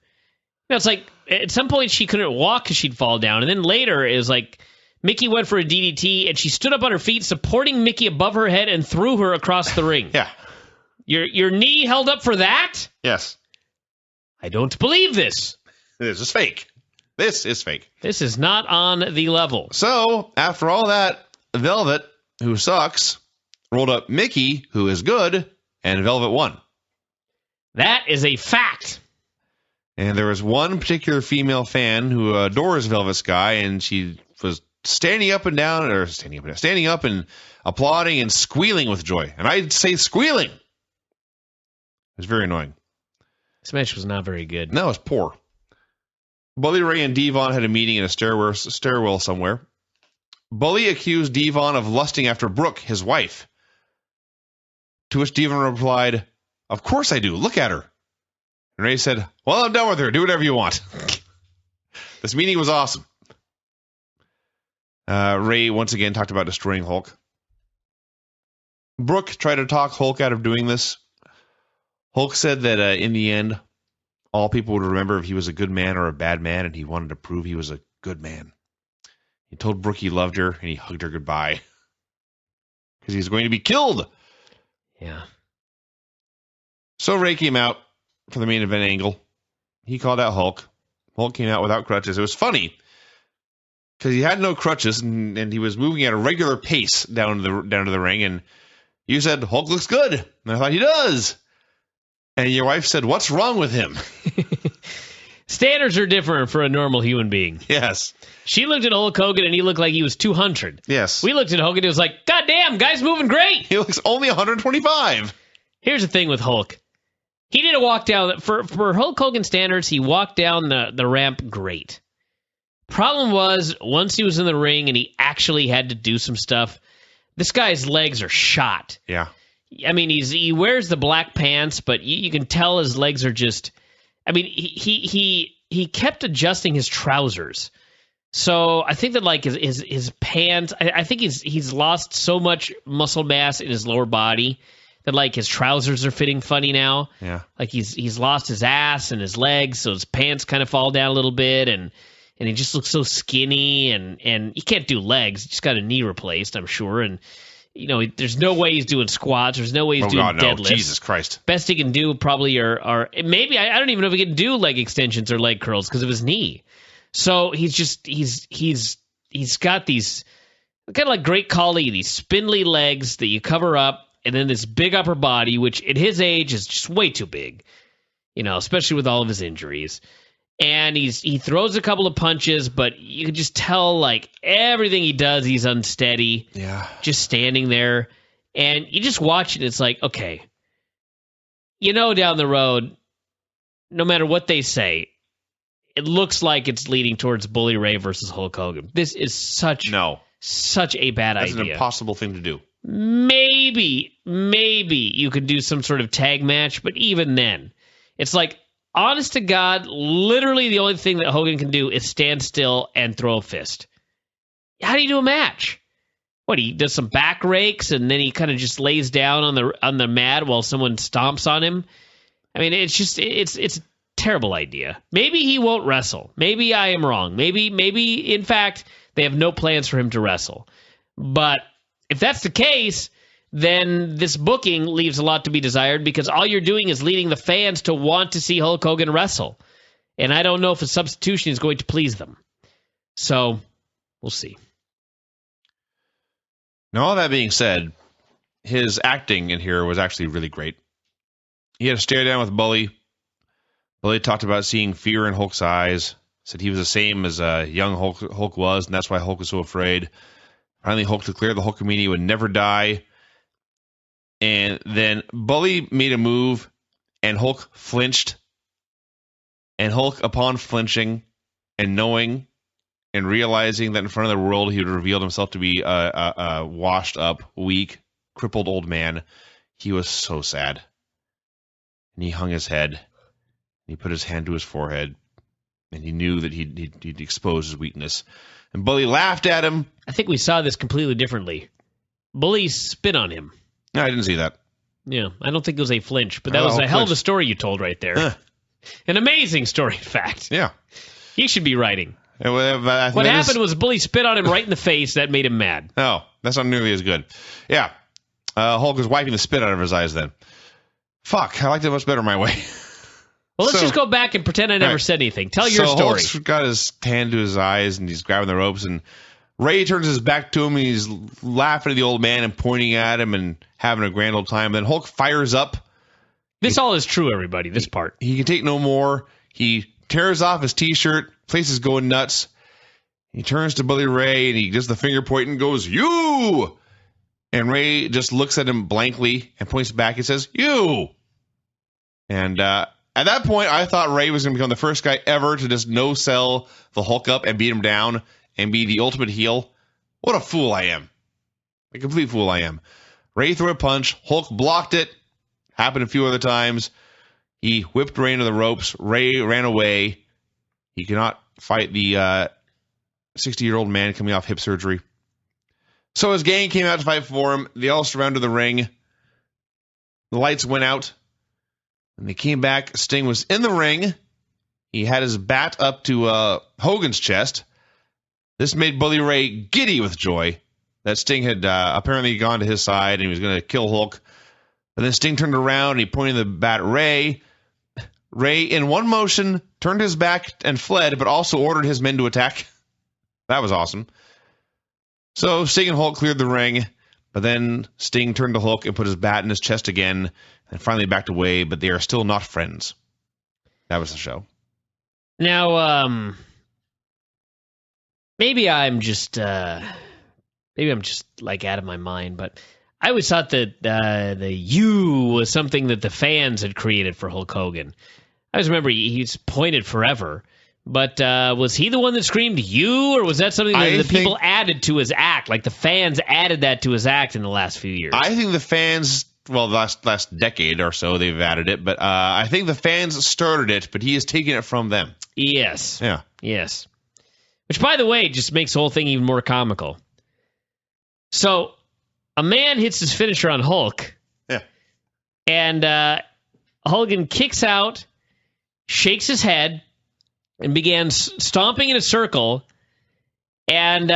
it's like, at some point she couldn't walk because she'd fall down, and then later it was like, Mickie went for a DDT, and she stood up on her feet, supporting Mickie above her head, and threw her across the ring. Yeah. Your knee held up for that? Yes. I don't believe this. This is fake. This is fake. This is not on the level. So, after all that, Velvet, who sucks, rolled up Mickie, who is good, and Velvet won. That is a fact. And there was one particular female fan who adores Velvet Sky, and she was standing up and applauding and squealing with joy. And I'd say squealing. It was very annoying. This match was not very good. No, it was poor. Bully Ray and Devon had a meeting in a stairwell somewhere. Bully accused Devon of lusting after Brooke, his wife. To which Devon replied, "Of course I do. Look at her." And Ray said, "Well, I'm done with her. Do whatever you want." This meeting was awesome. Ray once again talked about destroying Hulk. Brooke tried to talk Hulk out of doing this. Hulk said that in the end, all people would remember if he was a good man or a bad man, and he wanted to prove he was a good man. He told Brooke he loved her, and he hugged her goodbye. Because he was going to be killed. Yeah. So Ray came out for the main event angle. He called out Hulk. Hulk came out without crutches. It was funny, because he had no crutches, and he was moving at a regular pace down to the ring, and you said, "Hulk looks good." And I thought, he does. And your wife said, "What's wrong with him?" Standards are different for a normal human being. Yes. She looked at Hulk Hogan, and he looked like he was 200. Yes. We looked at Hogan, and it was like, God damn, guy's moving great. He looks only 125. Here's the thing with Hulk. He didn't walk down, for Hulk Hogan standards, he walked down the ramp great. Problem was, once he was in the ring and he actually had to do some stuff, this guy's legs are shot. Yeah. I mean, he wears the black pants, but you can tell his legs are just. I mean, he kept adjusting his trousers, so I think that like his pants. I think he's lost so much muscle mass in his lower body that like his trousers are fitting funny now. Yeah, like he's lost his ass and his legs, so his pants kind of fall down a little bit, and he just looks so skinny, and he can't do legs. He just got a knee replaced, I'm sure, and. There's no way he's doing squats. There's no way he's doing deadlifts. Jesus Christ. Best he can do probably are maybe I don't even know if he can do leg extensions or leg curls because of his knee. So he's got these kind of like Great Khali, these spindly legs that you cover up, and then this big upper body, which at his age is just way too big. Especially with all of his injuries. And he throws a couple of punches, but you can just tell, like, everything he does, he's unsteady. Yeah. Just standing there. And you just watch it, it's like, okay. Down the road, no matter what they say, it looks like it's leading towards Bully Ray versus Hulk Hogan. This is such a bad idea. That's an impossible thing to do. Maybe you could do some sort of tag match, but even then, it's like, honest to God, literally the only thing that Hogan can do is stand still and throw a fist. How do you do a match? What, he does some back rakes and then he kind of just lays down on the mat while someone stomps on him? I mean, it's a terrible idea. Maybe he won't wrestle. Maybe I am wrong. Maybe in fact they have no plans for him to wrestle. But if that's the case, then this booking leaves a lot to be desired because all you're doing is leading the fans to want to see Hulk Hogan wrestle. And I don't know if a substitution is going to please them. So, we'll see. Now, all that being said, his acting in here was actually really great. He had a stare down with Bully. Bully talked about seeing fear in Hulk's eyes. Said he was the same as young Hulk was, and that's why Hulk was so afraid. Finally, Hulk declared the Hulkamania would never die. And then Bully made a move, and Hulk flinched. And Hulk, upon flinching and knowing and realizing that in front of the world he would revealed himself to be a washed up, weak, crippled old man, he was so sad. And he hung his head. And he put his hand to his forehead. And he knew that he'd exposed his weakness. And Bully laughed at him. I think we saw this completely differently. Bully spit on him. No, I didn't see that. Yeah, I don't think it was a flinch, but that was a hell of a story you told right there. An amazing story, in fact. Yeah. He should be writing. What happened was Bully spit on him right in the face. That made him mad. Oh, that's not nearly as good. Yeah. Hulk was wiping the spit out of his eyes then. Fuck, I liked it much better my way. Well, let's just go back and pretend I never said anything. Tell your story. Hulk's got his hand to his eyes, and he's grabbing the ropes, and Ray turns his back to him, and he's laughing at the old man and pointing at him and having a grand old time. Then Hulk fires up. This all is true, everybody, this part. He can take no more. He tears off his T-shirt. Place is going nuts. He turns to Bully Ray, and he does the finger point and goes, "You!" And Ray just looks at him blankly and points back and says, "You!" And at that point, I thought Ray was going to become the first guy ever to just no-sell the Hulk up and beat him down and be the ultimate heel. What a fool I am. A complete fool I am. Ray threw a punch. Hulk blocked it. Happened a few other times. He whipped Ray into the ropes. Ray ran away. He cannot fight the 60-year-old man coming off hip surgery. So his gang came out to fight for him. They all surrounded the ring. The lights went out. And they came back. Sting was in the ring. He had his bat up to Hogan's chest. This made Bully Ray giddy with joy that Sting had apparently gone to his side and he was going to kill Hulk. But then Sting turned around and he pointed the bat at Ray. Ray, in one motion, turned his back and fled, but also ordered his men to attack. That was awesome. So Sting and Hulk cleared the ring, but then Sting turned to Hulk and put his bat in his chest again and finally backed away, but they are still not friends. That was the show. Now, maybe I'm just like out of my mind, but I always thought that the U was something that the fans had created for Hulk Hogan. I always remember he's pointed forever, But was he the one that screamed "you," or was that something that the people added to his act? Like the fans added that to his act in the last few years. I think the fans, well, the last decade or so, they've added it. But I think the fans started it, but he is taking it from them. Yes. Yeah. Yes. Which, by the way, just makes the whole thing even more comical. So, a man hits his finisher on Hulk. Yeah. And Hogan kicks out, shakes his head, and began stomping in a circle. And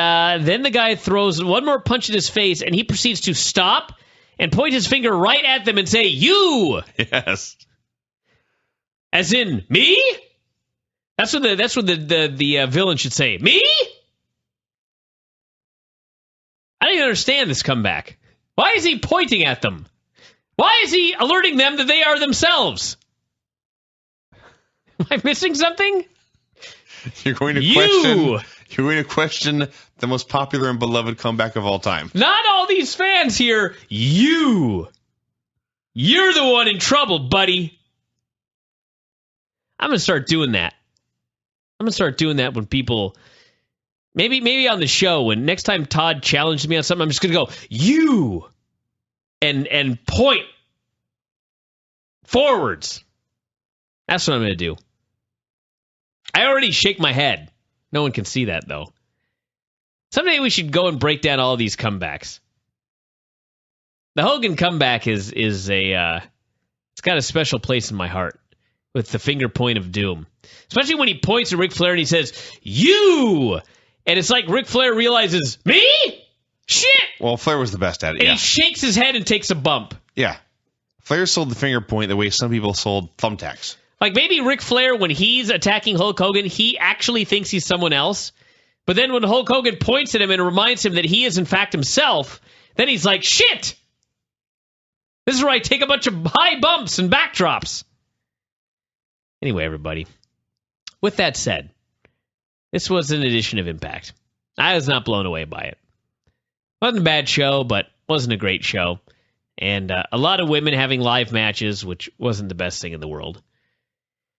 then the guy throws one more punch in his face, and he proceeds to stop and point his finger right at them and say, "You!" Yes. As in, me? That's what the villain should say. Me? I don't even understand this comeback. Why is he pointing at them? Why is he alerting them that they are themselves? Am I missing something? You're going to question the most popular and beloved comeback of all time. Not all these fans here. You're the one in trouble, buddy. I'm going to start doing that. I'm going to start doing that when people, maybe on the show, when next time Todd challenges me on something, I'm just going to go, "You," and point forwards. That's what I'm going to do. I already shake my head. No one can see that, though. Someday we should go and break down all these comebacks. The Hogan comeback is it's got a special place in my heart with the finger point of doom. Especially when he points at Ric Flair and he says, "You!" And it's like Ric Flair realizes, "Me? Shit!" Well, Flair was the best at it, and he shakes his head and takes a bump. Yeah. Flair sold the finger point the way some people sold thumbtacks. Like maybe Ric Flair, when he's attacking Hulk Hogan, he actually thinks he's someone else. But then when Hulk Hogan points at him and reminds him that he is in fact himself, then he's like, "Shit! This is where I take a bunch of high bumps and backdrops." Anyway, everybody, with that said, this was an edition of Impact. I was not blown away by it. Wasn't a bad show, but wasn't a great show. And a lot of women having live matches, which wasn't the best thing in the world.